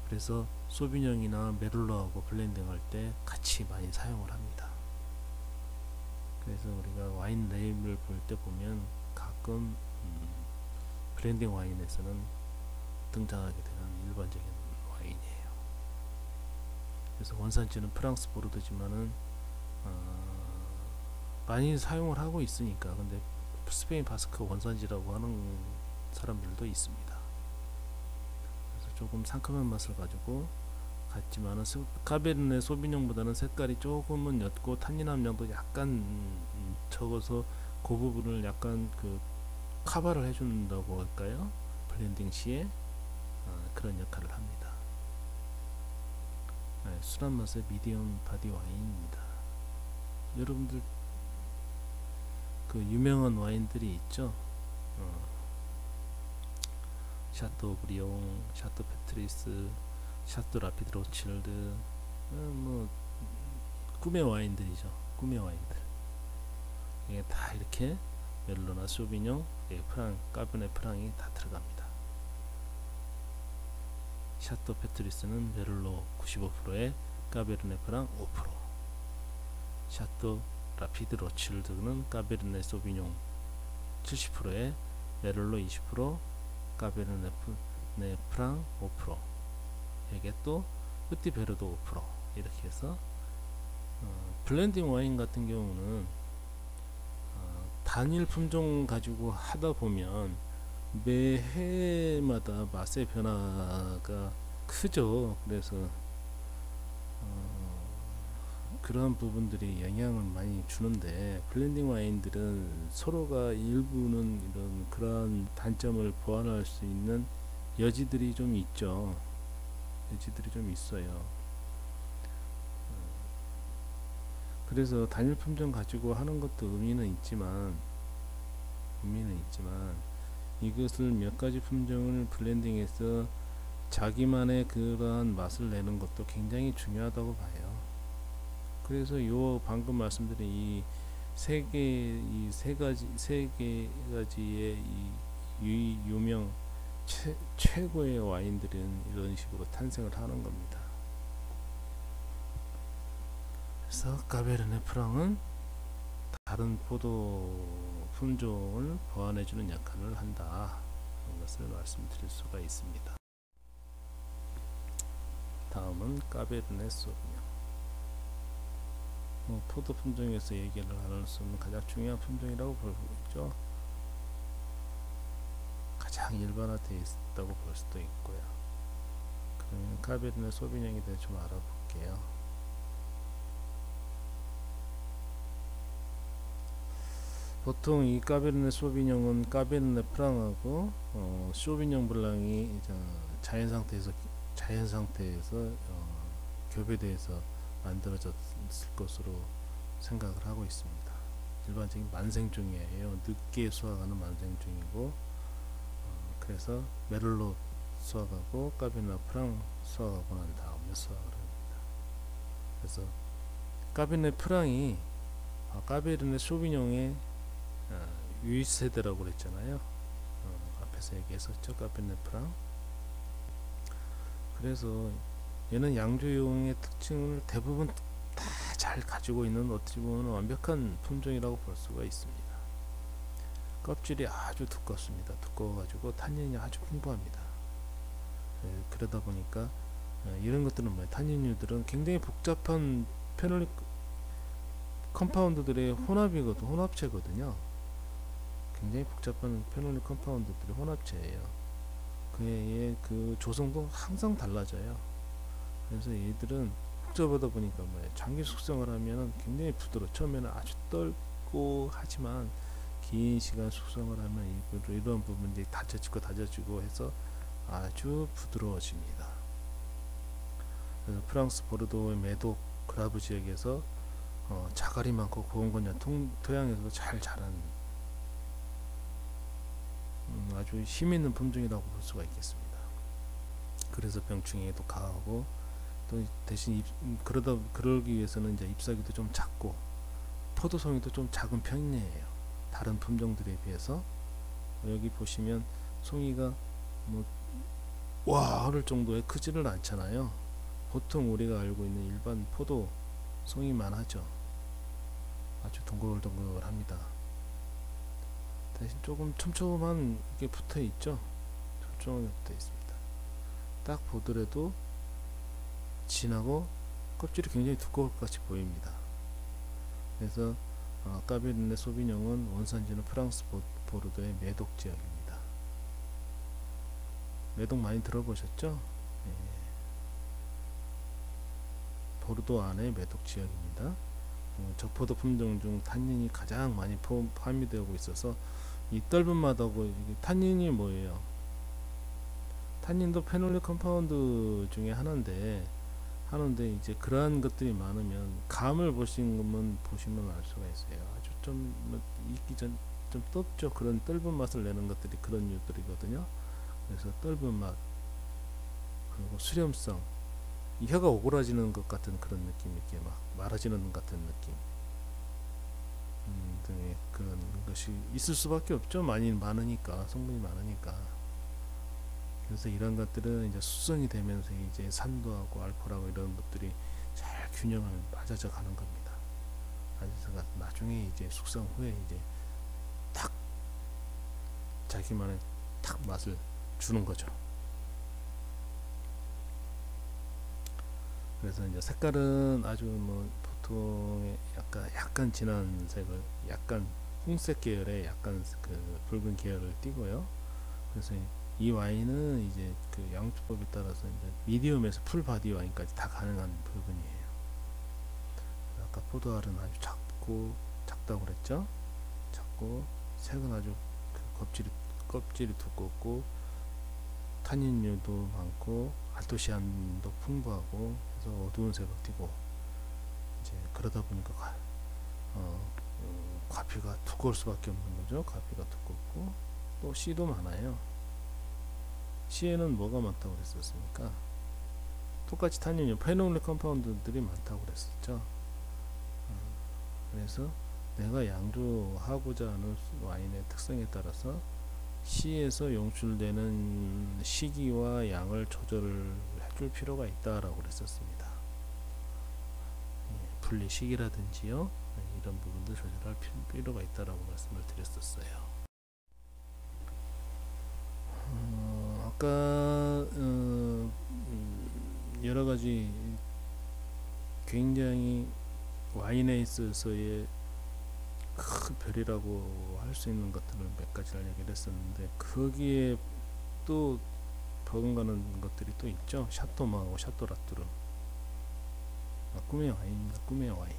그래서 소비뇽이나 메를로하고 블렌딩할 때 같이 많이 사용을 합니다. 그래서 우리가 와인 레이블을 볼 때 보면 가끔 블렌딩 와인에서는 등장하게 되는 일반적인 와인이에요. 그래서 원산지는 프랑스 보르도지만은 많이 사용을 하고 있으니까, 근데 스페인 바스크 원산지라고 하는 사람들도 있습니다. 그래서 조금 상큼한 맛을 가지고 같지만은 카베르네 소비뇽보다는 색깔이 조금은 옅고 탄닌 함량도 약간 적어서 그 부분을 약간 그 커버를 해준다고 할까요? 블렌딩 시에 그런 역할을 합니다. 순한 맛의 미디엄 바디 와인입니다. 여러분들 그 유명한 와인들이 있죠. 샤또 브리옹, 샤또 페트리스, 샤또 라피드 로칠드, 뭐 꿈의 와인들이죠. 꿈의 와인들. 이게 다 이렇게 메를로나 소비뇽, 프랑, 까베르네 프랑이 다 들어갑니다. 샤또 페트리스는 메를로 95%에 까베르네 프랑 5%, 샤또 라피드 로칠드는 까베르네 소비뇽 70%에 메를로 20%, 까베르네 프랑 5%, 이게 또 으띠베르도 5%, 이렇게 해서 블렌딩 와인 같은 경우는 단일 품종 가지고 하다 보면 매해마다 맛의 변화가 크죠. 그래서 그런 부분들이 영향을 많이 주는데, 블렌딩 와인들은 서로가 일부는 이런 그러한 단점을 보완할 수 있는 여지들이 좀 있죠. 여지들이 좀 있어요. 그래서 단일 품종 가지고 하는 것도 의미는 있지만 이것을 몇 가지 품종을 블렌딩해서 자기만의 그러한 맛을 내는 것도 굉장히 중요하다고 봐요. 그래서 요 방금 말씀드린 이 세 가지의 이 유명 최고의 와인들은 이런 식으로 탄생을 하는 겁니다. 그래서 까베르네 프랑은 다른 포도 품종을 보완해주는 역할을 한다, 그런 것을 말씀드릴 수가 있습니다. 다음은 까베르네 소비뇽. 포도 품종에서 얘기를 할 수 있는 가장 중요한 품종이라고 볼 수 있죠. 가장 일반화되어 있다고 볼 수도 있고요. 그러면 까베르네 소비뇽에 대해 좀 알아볼게요. 보통 이 까베르네 소비뇽은 까베르네 프랑하고 소비뇽 블랑이 자연 상태에서 교배돼서 만들어졌을 것으로 생각을 하고 있습니다. 일반적인 만생종이에요. 늦게 수확하는 만생종이고, 그래서 메를로 수확하고 까베르네 프랑 수확하고 난 다음에 수확을 합니다. 그래서 까베르네 프랑이 까베르네 소비뇽의 윗세대라고 그랬잖아요. 앞에 앞에서 얘기했었죠. 까베르네 프랑. 그래서 얘는 양조용의 특징을 대부분 다 잘 가지고 있는, 어떻게 보면 완벽한 품종이라고 볼 수가 있습니다. 껍질이 아주 두껍습니다. 두꺼워가지고 탄닌이 아주 풍부합니다. 그러다 보니까 이런 것들은 뭐예요? 탄닌류들은 굉장히 복잡한 페놀릭 컴파운드들의 혼합체거든요. 굉장히 복잡한 페놀릭 컴파운드들의 혼합체예요. 그의 그 조성도 항상 달라져요. 그래서 얘들은 복잡하다 보니까 뭐예요? 장기 숙성을 하면은 굉장히 처음에는 아주 떫고 하지만 긴 시간 숙성을 하면 이런 부분들이 다져지고 해서 아주 부드러워집니다. 그래서 프랑스 보르도의 메독 그라브 지역에서 자갈이 많고 고온 건조 토양에서 잘 자란 아주 힘있는 품종이라고 볼 수가 있겠습니다. 그래서 병충해에도 강하고, 또 대신 그러기 위해서는 이제 잎사귀도 좀 작고 포도송이도 좀 작은 편이에요. 다른 품종들에 비해서. 여기 보시면 송이가 뭐 와 하를 정도의 크지는 않잖아요. 보통 우리가 알고 있는 일반 포도 송이만 하죠. 아주 동글동글합니다. 대신 조금 촘촘한 게 붙어 있죠. 촘촘하게 붙어 있습니다. 딱 보더라도 진하고 껍질이 굉장히 두꺼울 것 같이 보입니다. 그래서 까베르네 소비뇽은 원산지는 프랑스 보르도의 메독 지역입니다. 메독 많이 들어보셨죠? 예. 보르도 안에 메독 지역입니다. 적포도 품종 중 탄닌이 가장 많이 포함되고 있어서 이 떫은 맛하고 탄닌이 뭐예요? 탄닌도 페놀릭 컴파운드 중에 하나인데 이제 그러한 것들이 많으면 감을 보시면 알 수가 있어요. 아주 좀 익기 전 좀 떫죠. 그런 떫은 맛을 내는 것들이 그런 류들이거든요. 그래서 떫은 맛, 그리고 수렴성, 이 혀가 오그라지는 것 같은 그런 느낌, 이렇게 막 말아지는 것 같은 느낌 등의 그런 것이 있을 수밖에 없죠. 많으니까, 성분이 많으니까. 그래서 이런 것들은 이제 숙성이 되면서 이제 산도하고 알코올하고 이런 것들이 잘 균형을 맞아져 가는 겁니다. 그래서 나중에 이제 숙성 후에 이제 딱 자기만의 딱 맛을 주는 거죠. 그래서 이제 색깔은 아주 뭐 보통의 약간 진한 색을, 약간 홍색 계열의 약간 그 붉은 계열을 띠고요. 그래서 이 와인은 이제 그 양조법에 따라서 이제 미디움에서 풀 바디 와인까지 다 가능한 부분이에요. 아까 포도알은 아주 작다고 그랬죠? 작고 색은 아주 그 껍질이 두껍고 탄닌류도 많고 알토시안도 풍부하고 해서 어두운 색을 띠고, 이제 그러다 보니까 과피가 두꺼울 수밖에 없는 거죠. 과피가 두껍고 또 씨도 많아요. 씨에는 뭐가 많다고 그랬었습니까? 똑같이 탄닌류 페놀릭 컴파운드들이 많다고 그랬었죠. 그래서 내가 양조하고자 하는 와인의 특성에 따라서 씨에서 용출되는 시기와 양을 조절을 해줄 필요가 있다라고 그랬었습니다. 분리 시기라든지요, 이런 부분도 조절할 필요가 있다라고 말씀을 드렸었어요. 아까 여러 가지 굉장히 와인에 있어서의 큰 별이라고 할 수 있는 것들을 몇 가지를 얘기를 했었는데, 거기에 또 버금가는 것들이 또 있죠. 샤토마하고 샤토라뚜르. 꿈의 와인입니다. 꿈의 와인.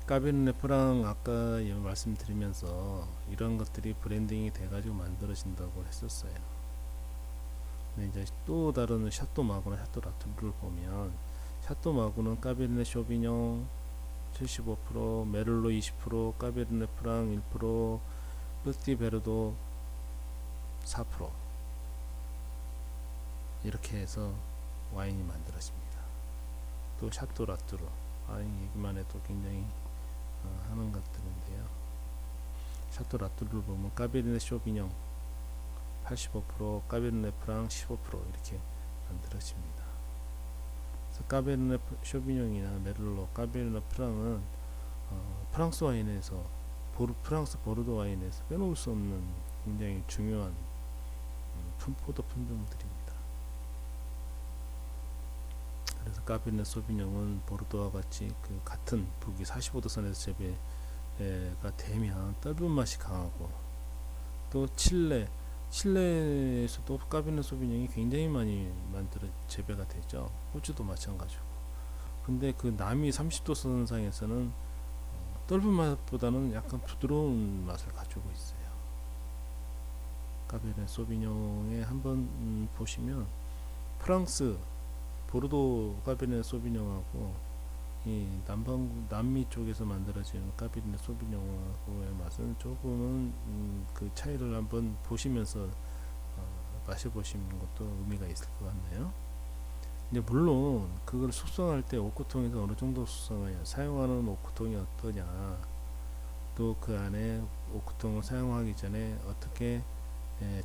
까베르네 프랑 아까 말씀드리면서 이런 것들이 브랜딩이 돼가지고 만들어진다고 했었어요. 근데 이제 또 다른 샤토마구나 샤토라뚜르를 보면, 샤토마구는 까베르네 쇼비뇽 75%, 메를로 20%, 까베르네 프랑 1%, 르띠 베르도 4% 이렇게 해서 와인이 만들어집니다. 또 샤토라뚜르 와인 얘기만 해도 굉장히 하는 것들인데요. 샤또 라뚜를 보면 까베르네 쇼비뇽 85%, 까베르네 프랑 15% 이렇게 만들어집니다. 그래서 까베르네 쇼비뇽이나 메를로, 까베르네 프랑은 프랑스 와인에서 프랑스 보르도 와인에서 빼놓을 수 없는 굉장히 중요한 포도 품종들입니다. 그래서 까베르네 소비뇽은 보르도와 같이 그 같은 북위 45도 선에서 재배가 되면 떫은 맛이 강하고, 또 칠레에서도 까베르네 소비뇽이 굉장히 많이 재배가 되죠. 호주도 마찬가지고. 근데 그 남위 30도 선상에서는 떫은 맛보다는 약간 부드러운 맛을 가지고 있어요. 까베르네 소비뇽에 한번 보시면 프랑스 보르도 까베르네 소비뇽하고 이 남미 쪽에서 만들어지는 까베르네 소비뇽하고의 맛은 조금은 그 차이를 한번 보시면서 마셔보시는 것도 의미가 있을 것 같네요. 근데 물론 그걸 숙성할 때 오크통에서 어느 정도 숙성하냐, 사용하는 오크통이 어떠냐, 또 그 안에 오크통을 사용하기 전에 어떻게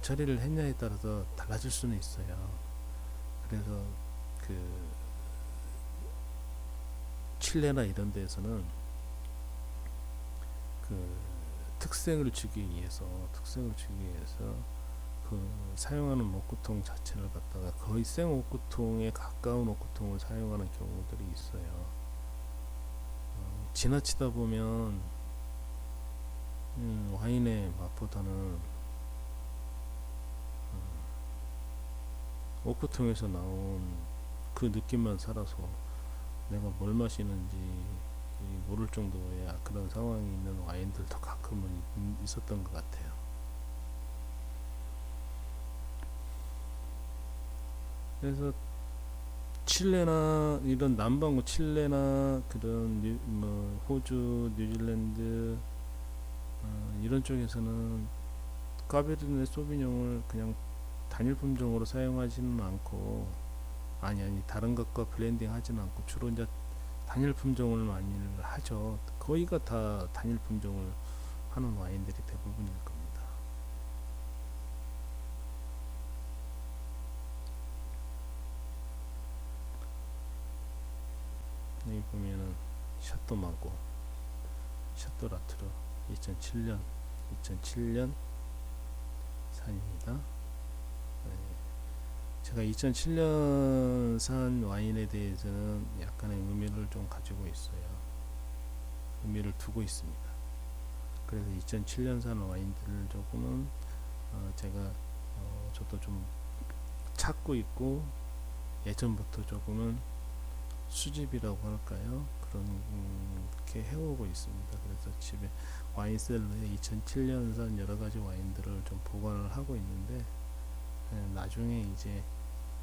처리를 했냐에 따라서 달라질 수는 있어요. 그래서 그 칠레나 이런 데에서는 그 특색을 주기 위해서 그 사용하는 오크통 자체를 갖다가 거의 생 오크통에 가까운 오크통을 사용하는 경우들이 있어요. 지나치다 보면 와인의 맛보다는 오크통에서 나온 그 느낌만 살아서 내가 뭘 마시는지 모를 정도의 그런 상황이 있는 와인들도 가끔은 있었던 것 같아요. 그래서 칠레나 이런 남반구 칠레나 그런 호주, 뉴질랜드 이런 쪽에서는 까베르네 소비뇽을 그냥 단일 품종으로 사용하지는 않고, 다른 것과 블렌딩 하지는 않고 주로 이제 단일 품종을 많이 하죠. 거의가 다 단일 품종을 하는 와인들이 대부분일 겁니다. 여기 보면은 샤또 마고, 샤또 라트르 2007년 산입니다. 제가 2007년 산 와인에 대해서는 약간의 의미를 좀 가지고 있어요. 의미를 두고 있습니다. 그래서 2007년 산 와인들을 조금은 제가 저도 좀 찾고 있고, 예전부터 조금은 수집이라고 할까요? 그렇게 해오고 있습니다. 그래서 집에 와인셀러에 2007년 산 여러가지 와인들을 좀 보관을 하고 있는데, 나중에 이제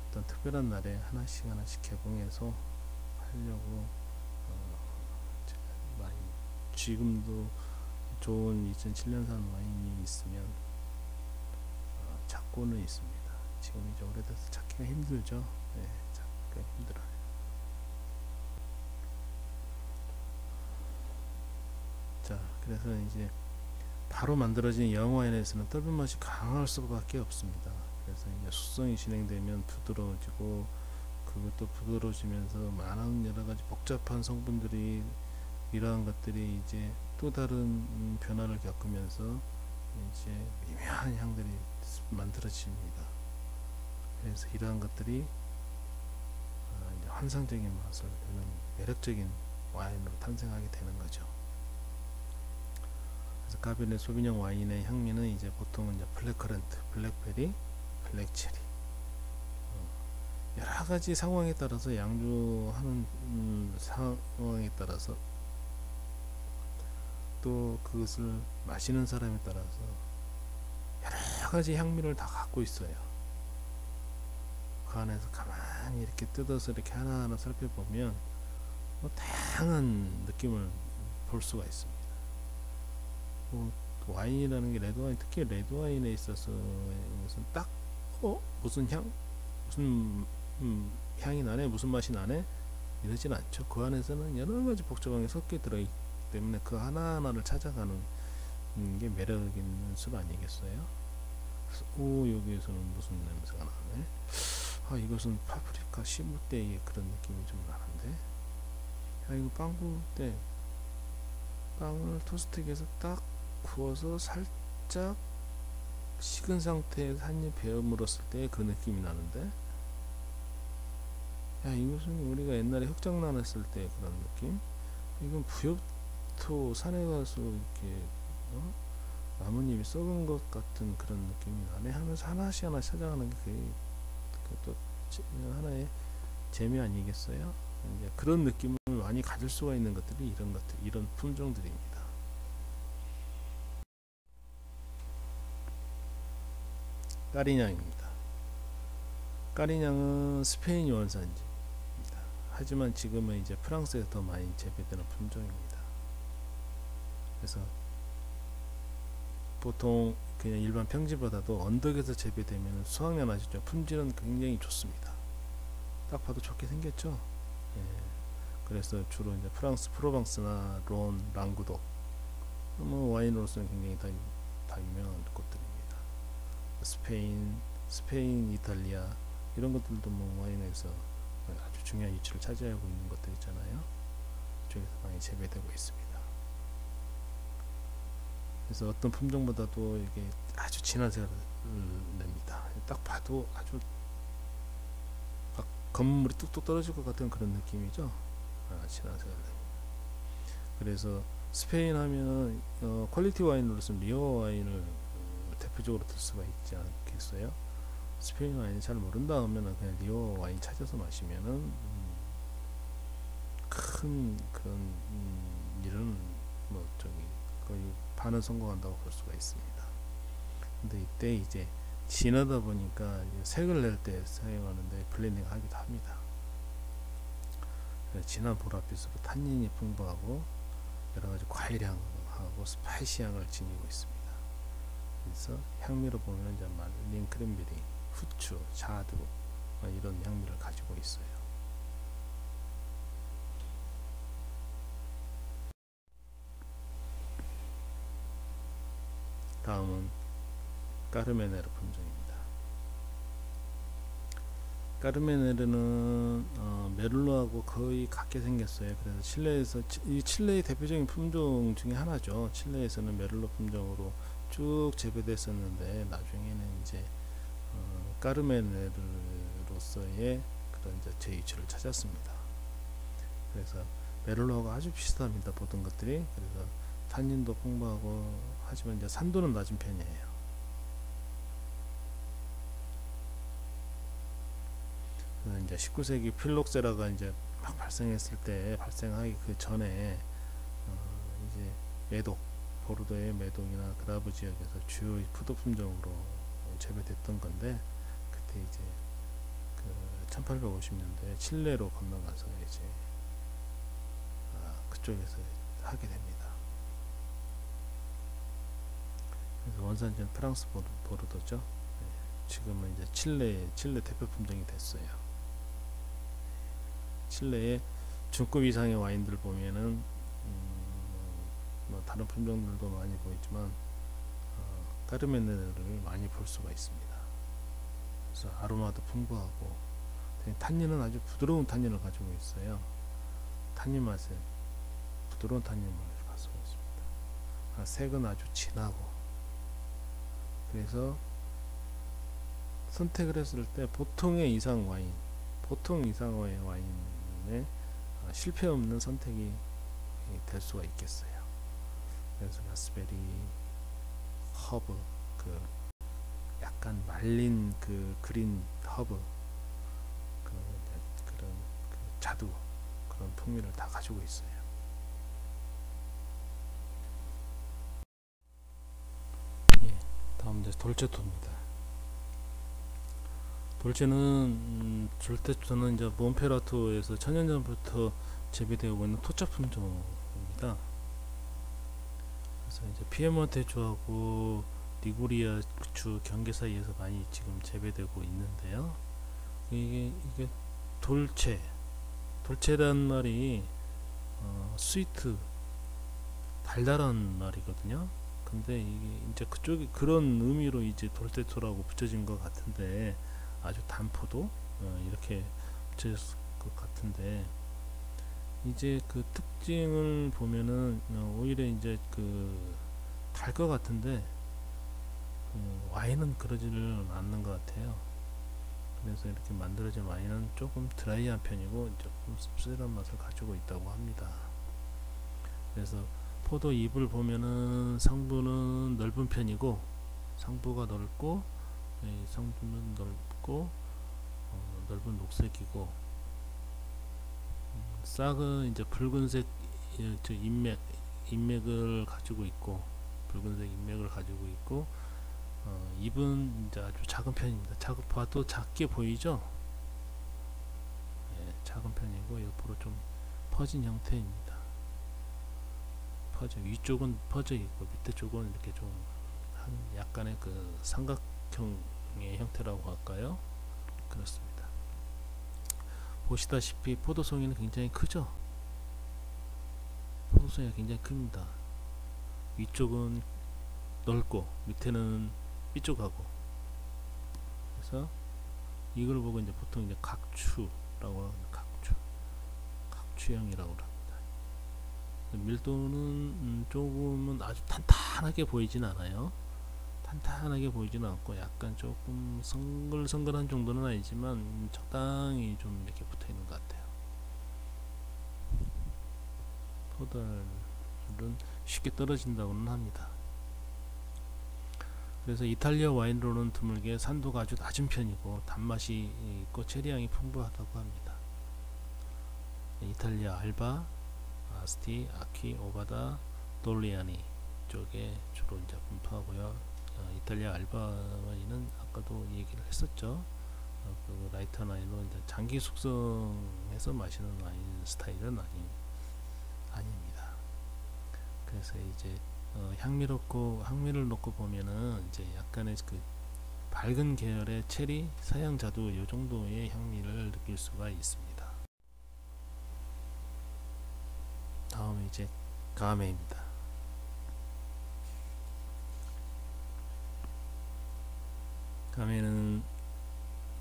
어떤 특별한 날에 하나씩 개봉해서 하려고 지금도 좋은 2007년 산 와인이 있으면 찾고는 있습니다. 지금 이제 오래돼서 찾기가 힘들죠. 찾기가 힘들어요. 자, 그래서 이제 바로 만들어진 영와인에서는 떫은 맛이 강할 수밖에 없습니다. 그래서 이제 숙성이 진행되면 부드러워지고, 그것도 부드러워지면서 많은 여러가지 복잡한 성분들이, 이러한 것들이 이제 또 다른 변화를 겪으면서 이제 미묘한 향들이 만들어집니다. 그래서 이러한 것들이 이제 환상적인 맛을 내는 매력적인 와인으로 탄생하게 되는 거죠. 그래서 까베르네 소비뇽 와인의 향미는 이제 보통은 이제 블랙커런트, 블랙베리, 블랙체리, 여러가지 상황에 따라서, 양주하는 상황에 따라서, 또 그것을 마시는 사람에 따라서 여러가지 향미를 다 갖고 있어요. 그 안에서 가만히 이렇게 뜯어서 이렇게 하나하나 살펴보면 다양한 느낌을 볼 수가 있습니다. 와인이라는 게, 레드와인, 특히 레드와인에 있어서 무슨 딱 무슨 향이 나네, 무슨 맛이 나네 이러진 않죠. 그 안에서는 여러가지 복잡한 게 섞여 들어있기 때문에 그 하나하나를 찾아가는 게 매력 있는 술 아니겠어요? 오, 여기에서는 무슨 냄새가 나네. 아, 이것은 파프리카 씹을 때의 그런 느낌이 좀 나는데. 야, 이거 빵 구울 때 빵을 토스트기에서 딱 구워서 살짝 식은 상태에서 한 입 베어 물었을 때 그 느낌이 나는데. 야, 이것은 우리가 옛날에 흑장난 했을 때 그런 느낌? 이건 부엽토 산에 가서 이렇게 나뭇잎이 썩은 것 같은 그런 느낌이 나네 하면서 하나씩 하나 찾아가는 게 그것도 하나의 재미 아니겠어요? 이제 그런 느낌을 많이 가질 수가 있는 것들이 이런 것들, 이런 품종들입니다. 까리냥입니다. 까리냥은 스페인 원산지입니다. 하지만 지금은 이제 프랑스에서 더 많이 재배되는 품종입니다. 그래서 보통 그냥 일반 평지보다도 언덕에서 재배되면 수확량 아시죠? 품질은 굉장히 좋습니다. 딱 봐도 좋게 생겼죠? 예. 그래서 주로 이제 프랑스 프로방스나 론, 랑구독 와인으로서는 굉장히 다 유명한 곳들입니다. 스페인, 이탈리아 이런 것들도 와인에서 아주 중요한 위치를 차지하고 있는 것들 있잖아요. 그쪽에서 많이 재배되고 있습니다. 그래서 어떤 품종보다도 이게 아주 진한 색을 냅니다. 딱 봐도 아주 막 검물이 뚝뚝 떨어질 것 같은 그런 느낌이죠. 진한 색을 냅니다. 그래서 스페인 하면 퀄리티 와인으로서는 리오 와인을 대표적으로 들 수가 있지 않겠어요? 스페인 와인 잘 모른다 하면 그냥 리오 와인 찾아서 마시면은 큰 그런 일은 거의 반은 성공한다고 볼 수가 있습니다. 근데 이때 이제 진하다 보니까 이제 색을 낼 때 사용하는데 블렌딩 하기도 합니다. 진한 보랏빛으로 탄닌이 풍부하고 여러가지 과일향하고 스파이시향을 지니고 있습니다. 그래서 향미로 보면 이제 말린 크랜베리, 후추, 자두 이런 향미를 가지고 있어요. 다음은 까르메네르 품종입니다. 까르메네르는 메를로하고 거의 같게 생겼어요. 그래서 칠레의 대표적인 품종 중에 하나죠. 칠레에서는 메를로 품종으로 쭉 재배됐었는데 나중에는 이제 까르메네르로서의 그런 이제 제2치를 찾았습니다. 그래서 메를로하고 아주 비슷합니다. 모든 것들이. 그래서 탄닌도 풍부하고 하지만 이제 산도는 낮은 편이에요. 이제 19세기 필록세라가 이제 막 발생했을 때 발생하기 그 전에 이제 메독, 보르도의 메독이나 그라브 지역에서 주요 푸드 품종으로 재배됐던 건데 그때 이제 그 1850년도에 칠레로 건너가서 이제 그쪽에서 하게 됩니다. 그래서 원산지는 프랑스 보르도죠. 지금은 이제 칠레 대표 품종이 됐어요. 칠레의 중급 이상의 와인들 보면은 다른 품종들도 많이 보이지만 까르메네르를 많이 볼 수가 있습니다. 그래서 아로마도 풍부하고 탄닌은 아주 부드러운 탄닌을 가지고 있어요. 탄닌 맛에 부드러운 탄닌을 가지고 있습니다. 색은 아주 진하고 그래서 선택을 했을 때 보통 이상의 와인에 실패 없는 선택이 될 수가 있겠어요. 그래서 라스베리, 허브, 그 약간 말린 그 그린 허브, 그런 자두 그런 풍미를 다 가지고 있어요. 다음 이제 돌체토입니다. 돌체는 돌체토는 이제 몬페라토에서 천년전부터 재배되고 있는 토착 품종입니다. 그래서 이제 피에몬테주하고 리구리아 주 경계 사이에서 많이 지금 재배되고 있는데요. 이게 돌체란 말이 스위트 달달한 말이거든요. 근데 이게 이제 그쪽이 그런 의미로 이제 돌대토라고 붙여진 것 같은데, 아주 단 포도 이렇게 붙여졌을 것 같은데, 이제 그 특징을 보면은 오히려 이제 그 달 것 같은데 와인은 그러지를 않는 것 같아요. 그래서 이렇게 만들어진 와인은 조금 드라이한 편이고 조금 씁쓸한 맛을 가지고 있다고 합니다. 그래서 포도 잎을 보면은 상부는 넓은 편이고, 상부가 넓고, 상부는 넓고 넓은 녹색이고, 싹은 이제 붉은색 인맥을 가지고 있고, 붉은색 인맥을 가지고 있고, 잎은 이제 아주 작은 편입니다. 봐도 작게 보이죠? 예, 작은 편이고 옆으로 좀 퍼진 형태입니다. 위쪽은 퍼져 있고 밑에 쪽은 이렇게 좀 한 약간의 그 삼각형의 형태라고 할까요? 그렇습니다. 보시다시피 포도송이는 굉장히 크죠? 포도송이가 굉장히 큽니다. 위쪽은 넓고 밑에는 삐죽하고, 그래서 이걸 보고 이제 보통 이제 각추라고 합니다. 각추형이라고 합니다. 밀도는 조금은 아주 탄탄하게 보이진 않아요. 탄탄하게 보이지는 않고 약간 조금 성글성글한 정도는 아니지만 적당히 좀 이렇게 붙어 있는 것 같아요. 포도알은 쉽게 떨어진다고는 합니다. 그래서 이탈리아 와인으로는 드물게 산도가 아주 낮은 편이고 단맛이 있고 체리향이 풍부하다고 합니다. 이탈리아 알바, 아스티, 아키, 오바다, 돌리아니 쪽에 주로 이제 분포하고요. 이탈리아 알바 와인은 아까도 얘기를 했었죠. 그 라이트 와인으로 이제 장기 숙성해서 마시는 와인 스타일은 아닙니다. 그래서 이제 향미를 놓고 보면은 이제 약간의 그 밝은 계열의 체리, 서양 자두 이 정도의 향미를 느낄 수가 있습니다. 다음은 이제 가메입니다. 가메는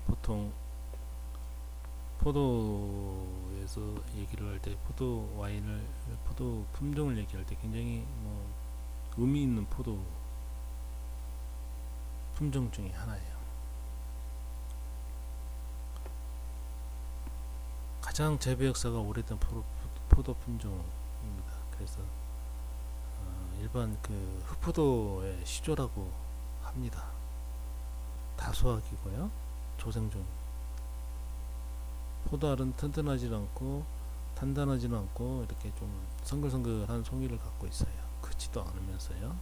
보통 포도에서 얘기를 할 때 포도 품종을 얘기할 때 굉장히 의미 있는 포도 품종 중에 하나예요. 가장 재배 역사가 오래된 포도 품종입니다. 그래서 일반 그 흑포도의 시조라고 합니다. 다수학이고요. 조생종. 포도알은 튼튼하지 않고 단단하지 않고 이렇게 좀 성글성글한 송이를 갖고 있어요. 크지도 않으면서요.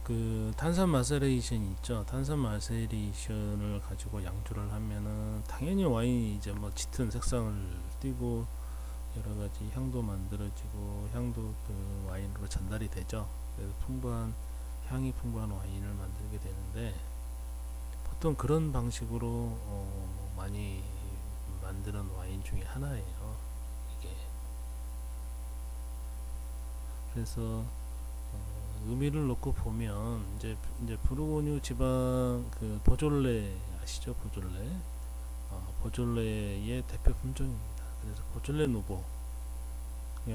그 탄산 마세레이션이 있죠. 탄산 마세레이션을 가지고 양조를 하면은 당연히 와인이 이제 짙은 색상을 띠고 여러 가지 향도 만들어지고 향도 그 와인으로 전달이 되죠. 그래서 향이 풍부한 와인을 만들게 되는데, 보통 그런 방식으로 많이 만드는 와인 중에 하나예요. 이게. 그래서 의미를 놓고 보면 이제 부르고뉴 지방 그 보졸레 아시죠? 보졸레의 대표 품종입니다. 그래서 보졸레 누보,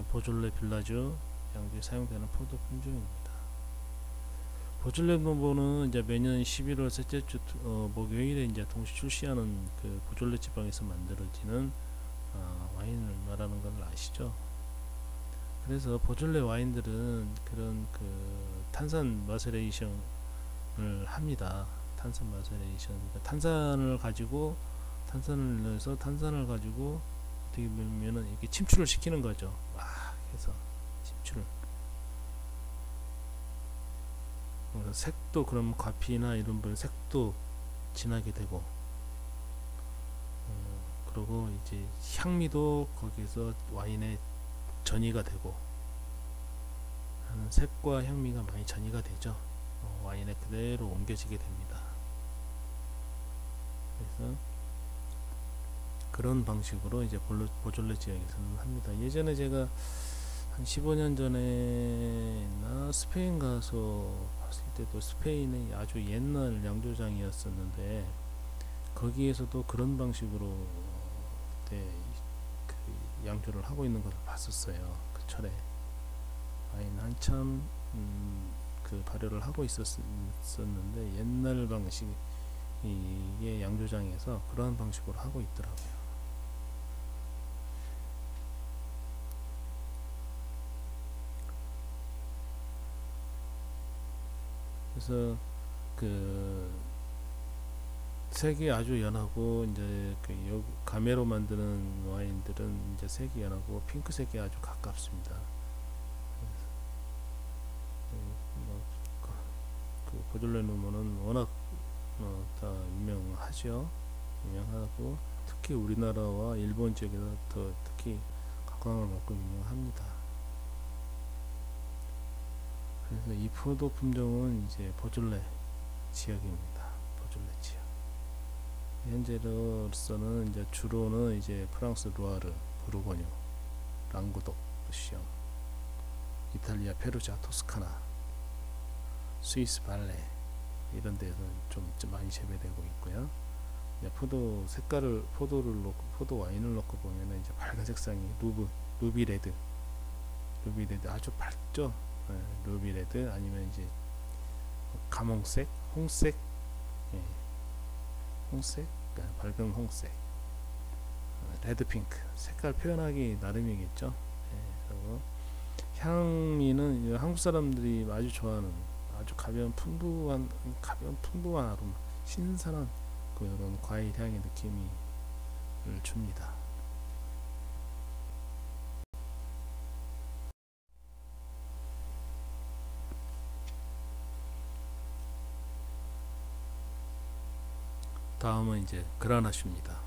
보졸레 빌라주 양주에 사용되는 포도 품종입니다. 보졸레 누보는 이제 매년 11월 셋째 주 목요일에 이제 동시 출시하는 그 보졸레 지방에서 만들어지는 와인을 말하는 걸 아시죠? 그래서 보졸레 와인들은 그런 그 탄산 마세레이션을 합니다. 탄산 마세레이션, 그러니까 탄산을 가지고 어떻게 보면은 이렇게 침출을 시키는 거죠. 막 해서 침출을. 그래서 색도 그럼 과피나 이런 분 색도 진하게 되고, 그리고 이제 향미도 거기서 와인에 전이가 되고, 색과 향미가 많이 전이가 되죠. 와인에 그대로 옮겨지게 됩니다. 그래서 그런 방식으로 이제 보졸레 지역에서는 합니다. 예전에 제가 한 15년 전에나 스페인 가서 봤을 때도 스페인의 아주 옛날 양조장이었었는데 거기에서도 그런 방식으로 그때 그 양조를 하고 있는 것을 봤었어요. 그 철에 와인 한참 그 발효를 하고 있었는데 옛날 방식의 양조장에서 그러한 방식으로 하고 있더라고요. 그래서 그 색이 아주 연하고 이제 그 가메로 만드는 와인들은 이제 색이 연하고 핑크색이 아주 가깝습니다. 그 보졸레 누모는 워낙 다 유명하죠. 유명하고 특히 우리나라와 일본 지역에서 더 특히 각광을 받고 유명합니다. 그래서 이 포도 품종은 이제 보졸레 지역입니다. 보졸레 지역. 현재로서는 이제 주로는 이제 프랑스 루아르, 부르고뉴, 랑구독, 르시옹, 이탈리아 페루자, 토스카나, 스위스 발레 이런 데서 좀 많이 재배되고 있고요. 이제 포도 색깔을 포도 와인을 넣고 보면은 이제 밝은 색상이 루비레드 아주 밝죠. 네, 루비레드 아니면 이제 감홍색, 홍색, 예, 홍색, 그러니까 밝은 홍색, 레드핑크 색깔 표현하기 나름이겠죠. 예, 그리고 향미는 한국 사람들이 아주 좋아하는 아주 가벼운 풍부한 아로마, 신선한 그런 과일 향의 느낌을 줍니다. 다음은 이제 그라나슈입니다.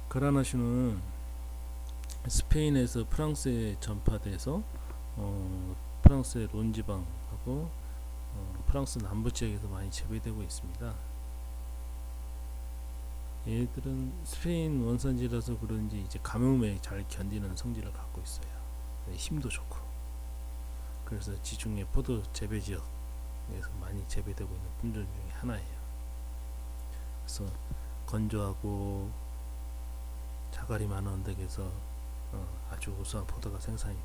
그라나슈는 스페인에서 프랑스에 전파돼서 프랑스의 론 지방하고 프랑스 남부 지역에서 많이 재배되고 있습니다. 얘들은 스페인 원산지라서 그런지 이제 가뭄에 잘 견디는 성질을 갖고 있어요. 힘도 좋고. 그래서 지중해 포도 재배 지역에서 많이 재배되고 있는 품종 중에 하나예요. 그래서 건조하고 자갈이 많은 언덕에서 아주 우수한 포도가 생산이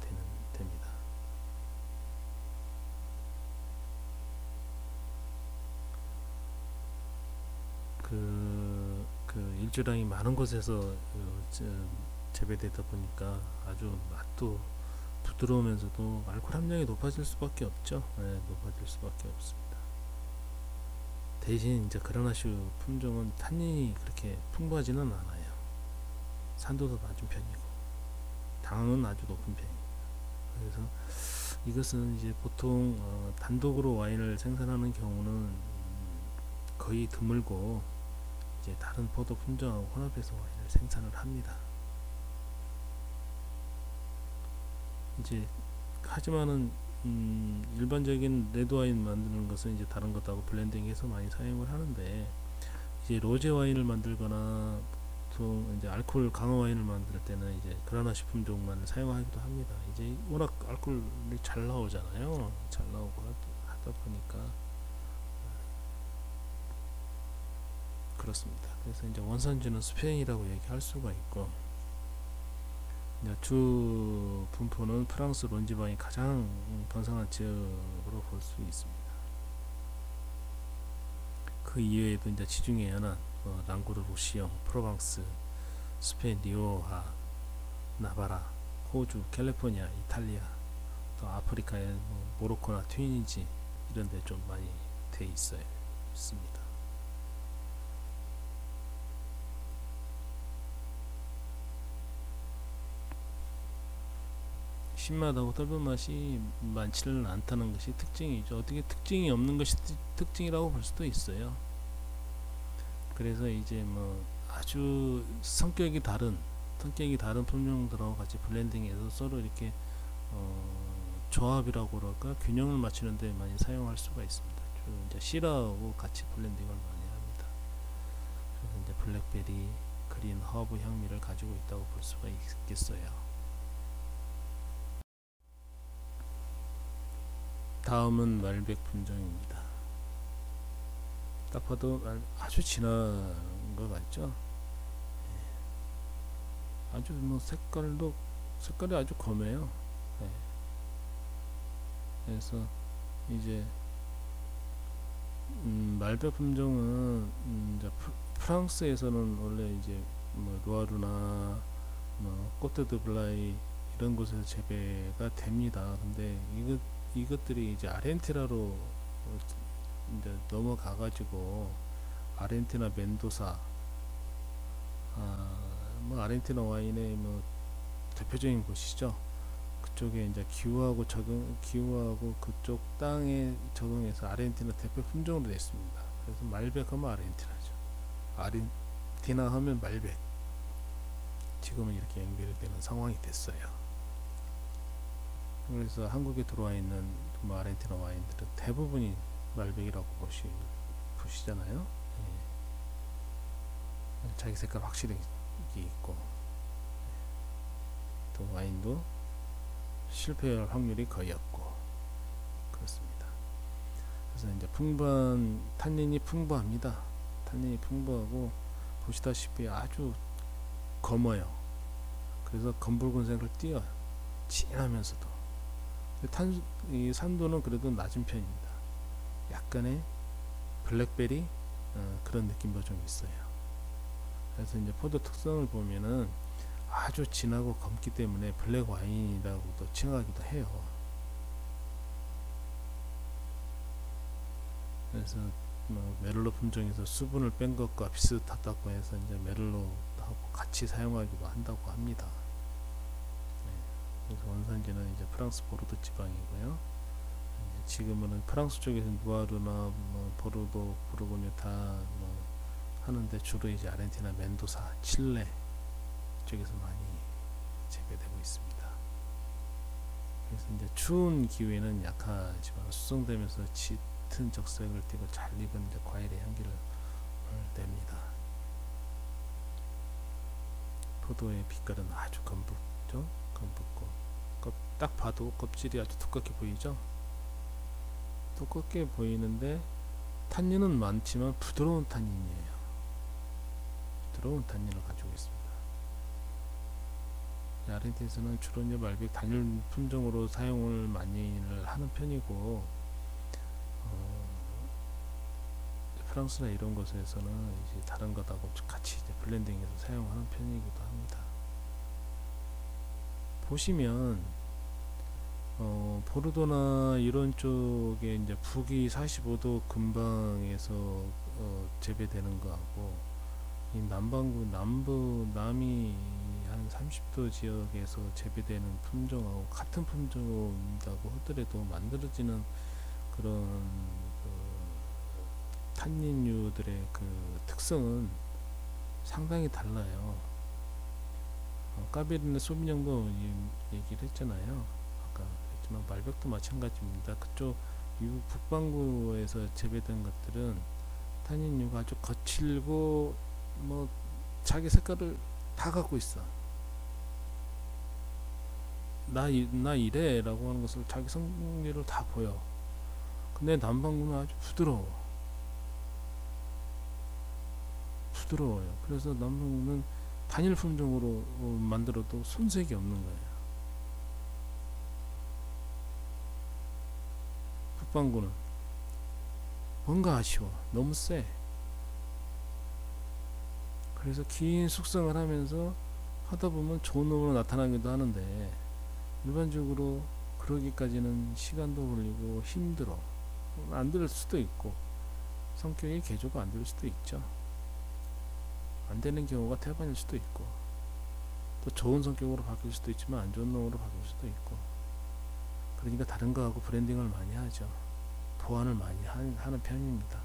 됩니다. 그 일조량이 많은 곳에서 재배되다 보니까 아주 맛도 부드러우면서도 알코올 함량이 높아질 수밖에 없죠. 네, 높아질 수밖에 없습니다. 대신 이제 그라나슈 품종은 탄닌이 그렇게 풍부하지는 않아요. 산도도 낮은 편이고 당은 아주 높은 편입니다. 그래서 이것은 이제 보통 단독으로 와인을 생산하는 경우는 거의 드물고 이제 다른 포도 품종하고 혼합해서 와인을 생산을 합니다. 이제 하지만은 일반적인 레드 와인 만드는 것은 이제 다른 것하고 블렌딩해서 많이 사용을 하는데 이제 로제 와인을 만들거나 보통 이제 알코올 강화 와인을 만들 때는 이제 그라나슈 품종만 사용하기도 합니다. 이제 워낙 알코올이 잘 나오잖아요. 잘 나오고 하다 보니까 그렇습니다. 그래서 이제 원산지는 스페인이라고 얘기할 수가 있고 주 분포는 프랑스 론 지방이 가장 번성한 지역으로 볼 수 있습니다. 그 이외에도 이제 지중해 연안, 랑구르, 루시옹, 프로방스, 스페인 리오하, 나바라, 호주, 캘리포니아, 이탈리아, 또 아프리카의 모로코나 튀니지 이런 데 좀 많이 돼 있습니다. 신맛하고 떫은 맛이 많지는 않다는 것이 특징이죠. 어떻게 특징이 없는 것이 특징이라고 볼 수도 있어요. 그래서 이제 뭐 아주 성격이 다른 품종들하고 같이 블렌딩해서 서로 이렇게 조합이라고 그럴까 균형을 맞추는데 많이 사용할 수가 있습니다. 주로 이제 시라하고 같이 블렌딩을 많이 합니다. 그래서 이제 블랙베리, 그린 허브 향미를 가지고 있다고 볼 수가 있겠어요. 다음은 말백 품종입니다. 딱 봐도 아주 진한 거 같죠? 아주 뭐 색깔이 아주 검해요. 그래서 이제 말백 품종은 이제 프랑스에서는 원래 이제 뭐 루아르나 뭐 꼬테드블라이 이런 곳에서 재배가 됩니다. 근데 이것들이 이제 아르헨티나로 이제 넘어가 가지고 아르헨티나 멘도사, 뭐 아르헨티나 와인의 뭐 대표적인 곳이죠. 그쪽에 이제 기후하고 그쪽 땅에 적응해서 아르헨티나 대표 품종으로 되어 있습니다. 그래서 말백 하면 아르헨티나죠. 아르헨티나 하면 말백. 지금은 이렇게 연결되는 상황이 됐어요. 그래서 한국에 들어와 있는 뭐 아르헨티나 와인들은 대부분이 말백이라고 보시잖아요. 자기 색깔 확실히 있고, 또 와인도 실패할 확률이 거의 없고 그렇습니다. 그래서 이제 탄닌이 풍부합니다. 탄닌이 풍부하고 보시다시피 아주 검어요. 그래서 검붉은색을 띄어요. 진하면서도. 이 산도는 그래도 낮은 편입니다. 약간의 블랙베리 그런 느낌도 좀 있어요. 그래서 이제 포도 특성을 보면은 아주 진하고 검기 때문에 블랙 와인이라고도 칭하기도 해요. 그래서 뭐 메를로 품종에서 수분을 뺀 것과 비슷하다고 해서 이제 메를로하고 같이 사용하기도 한다고 합니다. 그래서 원산지는 이제 프랑스 보르도 지방이고요. 지금은 프랑스 쪽에서 누아르나 뭐 보르도, 부르고뉴 다 뭐 하는데 주로 이제 아르헨티나, 멘도사, 칠레 쪽에서 많이 재배되고 있습니다. 그래서 이제 추운 기후에는 약하지만 수성되면서 짙은 적색을 띠고 잘 익은 이제 과일의 향기를 냅니다. 포도의 빛깔은 아주 검붉죠. 검붉고 딱 봐도 껍질이 아주 두껍게 보이죠. 두껍게 보이는데 탄닌은 많지만 부드러운 탄닌이에요. 부드러운 탄닌을 가지고 있습니다. 아르헨티나에서는 주로 이제 말백 단일 품종으로 사용을 많이를 하는 편이고, 프랑스나 이런 곳에서는 이제 다른 것하고 같이 이제 블렌딩해서 사용하는 편이기도 합니다. 보시면 보르도나 이런 쪽에 이제 북위 45도 근방에서 재배되는 거하고, 이 남반구 남이 한 30도 지역에서 재배되는 품종하고 같은 품종이라고 하더라도 만들어지는 그런 탄닌류들의 그 특성은 상당히 달라요. 까베르네 소비뇽도 얘기를 했잖아요. 아까 했지만 말백도 마찬가지입니다. 그쪽 미국 북반구에서 재배된 것들은 탄닌류가 아주 거칠고 뭐 자기 색깔을 다 갖고 있어. 나 이래 라고 하는 것을 자기 성질을 다 보여. 근데 남반구는 아주 부드러워요. 그래서 남반구는 단일 품종으로 만들어도 손색이 없는 거예요. 북반구는 뭔가 아쉬워. 너무 세. 그래서 긴 숙성을 하면서 하다 보면 좋은 놈으로 나타나기도 하는데, 일반적으로 그러기까지는 시간도 걸리고 힘들어. 안 될 수도 있고, 성격이 개조가 안 될 수도 있죠. 안 되는 경우가 태반일 수도 있고, 또 좋은 성격으로 바뀔 수도 있지만 안 좋은 놈으로 바뀔 수도 있고, 그러니까 다른 거하고 브랜딩을 많이 하죠. 보완을 많이 하는 편입니다.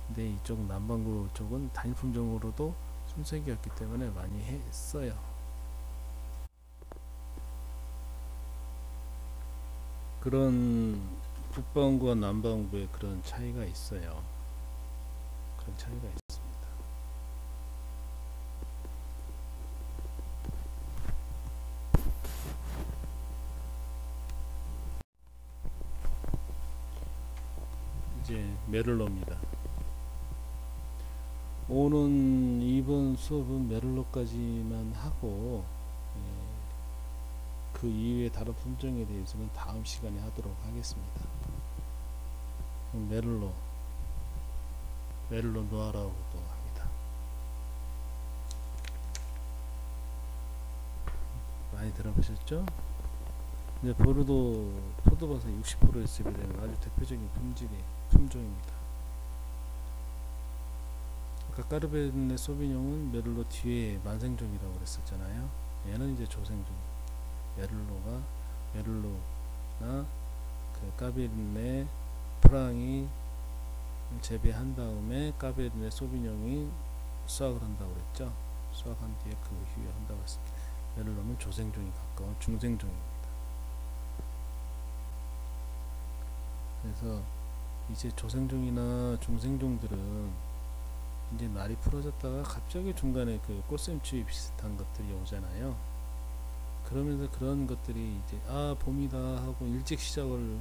근데 이쪽 남반구 쪽은 단일 품종으로도 손색이었기 때문에 많이 했어요. 그런 북반구와 남반구의 그런 차이가 있어요. 그런 차이가 있습니다. 이제 메를로입니다. 오는 이번 수업은 메를로까지만 하고 그 이후에 다른 품종에 대해서는 다음 시간에 하도록 하겠습니다. 메를로 노아라고도 합니다. 많이 들어보셨죠? 이제 보르도 포도밭에 60%에 재배되는 아주 대표적인 품종입니다. 아까 까르베네 소비뇽은 메를로 뒤에 만생종이라고 그랬었잖아요. 얘는 이제 조생종. 메를로나 그 까베르네 프랑이 재배한 다음에 까베르네 소비뇽이 수확을 한다고 그랬죠. 수확한 뒤에 그 후에 한다고 했습니다. 메를로는 조생종이 가까운 중생종입니다. 그래서 이제 조생종이나 중생종들은 이제 날이 풀어졌다가 갑자기 중간에 그 꽃샘추위 비슷한 것들이 오잖아요. 그러면서 그런 것들이 이제 봄이다 하고 일찍 시작을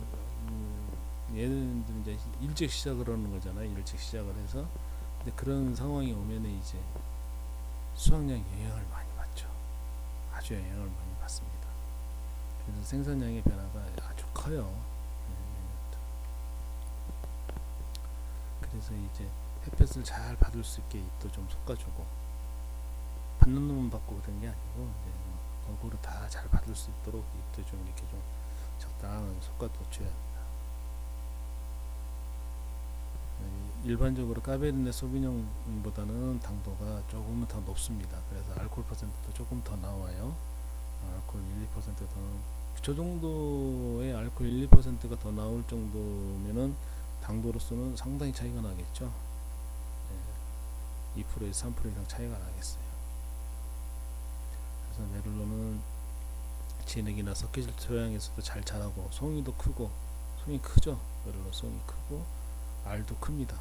얘네들 이제 일찍 시작을 하는 거잖아요. 일찍 시작을 해서 근데 그런 상황이 오면은 이제 수확량에 영향을 많이 받죠. 아주 영향을 많이 받습니다. 그래서 생산량의 변화가 아주 커요. 그래서 이제 햇볕을 잘 받을 수 있게 잎도 좀 솎아주고 받는 놈은 받고 그런 게 아니고 골고루 다 잘 받을 수 있도록 잎도 좀 이렇게 좀 적당한 솎아둬줘야 합니다. 일반적으로 까베르네 소비뇽보다는 당도가 조금은 더 높습니다. 그래서 알코올 퍼센트도 조금 더 나와요. 알코올 1~2% 더, 저 정도의 알코올 1~2%가 더 나올 정도면은 당도로서는 상당히 차이가 나겠죠. 2%에서 3% 이상 차이가 나겠어요. 그래서 메를로는 진흙이나 섞여질 토양에서도 잘 자라고 송이 크죠. 메를로 송이 크고 알도 큽니다.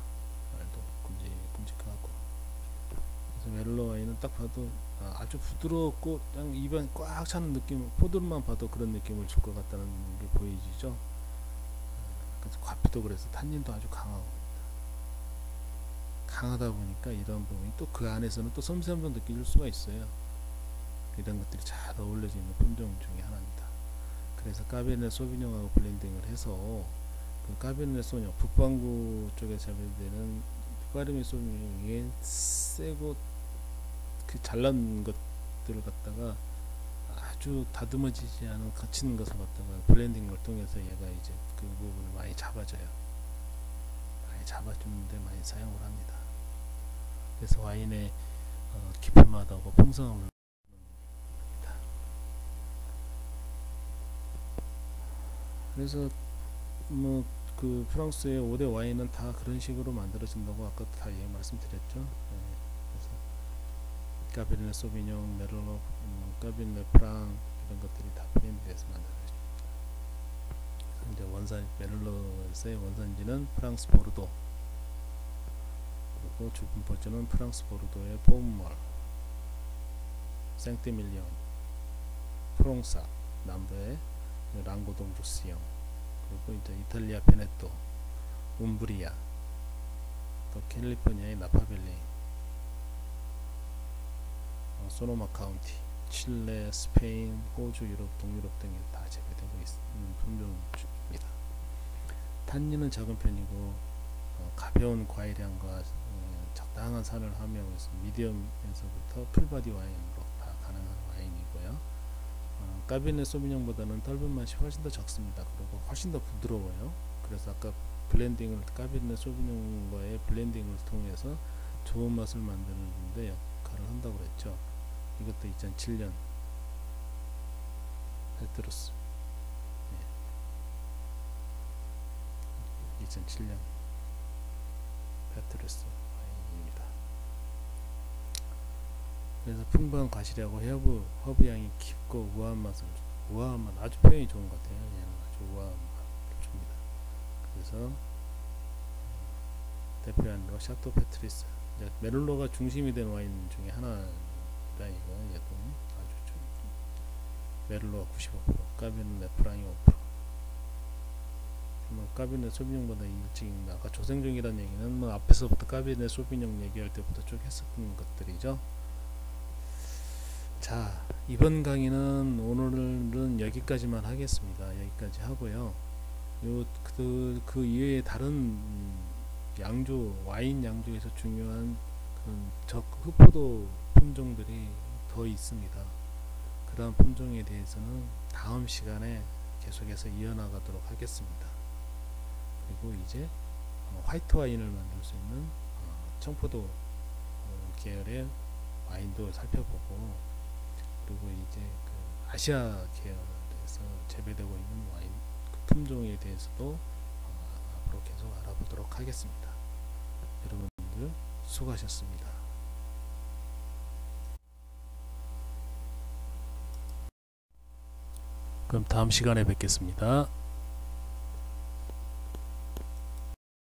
알도 큼직큼직하고. 그래서 메를로 와인은 딱 봐도 아주 부드럽고 그냥 입안 꽉 차는 느낌, 포도만 봐도 그런 느낌을 줄 것 같다는 게 보이죠. 그래서 과피도 그래서 탄닌도 아주 강하다 보니까 이런 부분이 또 그 안에서는 또 섬세함도 느낄 수가 있어요. 이런 것들이 잘 어울려져 있는 품종 중에 하나입니다. 그래서 까베르네 소비뇽하고 블렌딩을 해서 그 까베르네 소비뇽 북반구 쪽에 재배되는 까베르네 소비뇽의 세고 그 잘난 것들을 갖다가 아주 다듬어지지 않은 거치는 것을 갖다가 블렌딩을 통해서 얘가 이제 그 부분을 많이 잡아줘요. 많이 잡아주는데 많이 사용을 합니다. 그래서 와인의 깊은 맛하고 풍성함을 그래서 뭐 그 프랑스의 5대 와인은 다 그런 식으로 만들어진다고 아까 다 말씀드렸죠. 그래서 까베르네 소비뇽, 메를로, 까베르네 프랑 이런 것들이 다 블렌드해서 만들어집니다. 이제 원산 메를로의 원산지는 프랑스 보르도, 그리고 주분 포주는 프랑스 보르도의 포음멀, 생테밀리온, 프롱사 남부의 랑고동 루시옹, 그리고 이제 이탈리아 베네토, 움브리아, 또 캘리포니아의 나파밸리, 소노마 카운티, 칠레, 스페인, 호주, 유럽, 동유럽 등에 다 재배되고 있는 품종입니다. 탄닌은 적은 편이고 가벼운 과일향과 적당한 산을 함유하고 있습니다. 미디엄에서부터 풀바디 와인으로 다 가능한 와인이고요. 까베르네 소비뇽보다는 떫은 맛이 훨씬 더 적습니다. 그리고 훨씬 더 부드러워요. 그래서 아까 까베르네 소비뇽과의 블렌딩을 통해서 좋은 맛을 만드는데 역할을 한다고 그랬죠. 이것도 2007년 페트루스, 2007년 페트루스 와인입니다. 그래서 풍부한 과실하고 허브향이 깊고 우아한 맛 아주 표현이 좋은 것 같아요. 얘는 아주 우아한 맛을 줍니다. 그래서 대표하는 샤토 페트리스, 메를로가 중심이 된 와인 중에 하나입니다. 이거 얘도 아주 좀 메를로가 95%, 까베르네 프랑이 5%, 뭐 까비네 소비뇽보다 일찍 아까 조생 중이라는 얘기는 뭐 앞에서부터 까비네 소비뇽 얘기할 때부터 쭉 했었던 것들이죠. 자, 이번 강의는 오늘은 여기까지만 하겠습니다. 여기까지 하고요. 그 이외에 다른 양주, 와인 양주에서 중요한 그런 흑포도 품종들이 더 있습니다. 그러한 품종에 대해서는 다음 시간에 계속해서 이어나가도록 하겠습니다. 그리고 이제 화이트 와인을 만들 수 있는 청포도 계열의 와인도 살펴보고, 그리고 이제 그 아시아 계열에서 재배되고 있는 와인 품종에 대해서도 앞으로 계속 알아보도록 하겠습니다. 여러분들 수고하셨습니다. 그럼 다음 시간에 뵙겠습니다.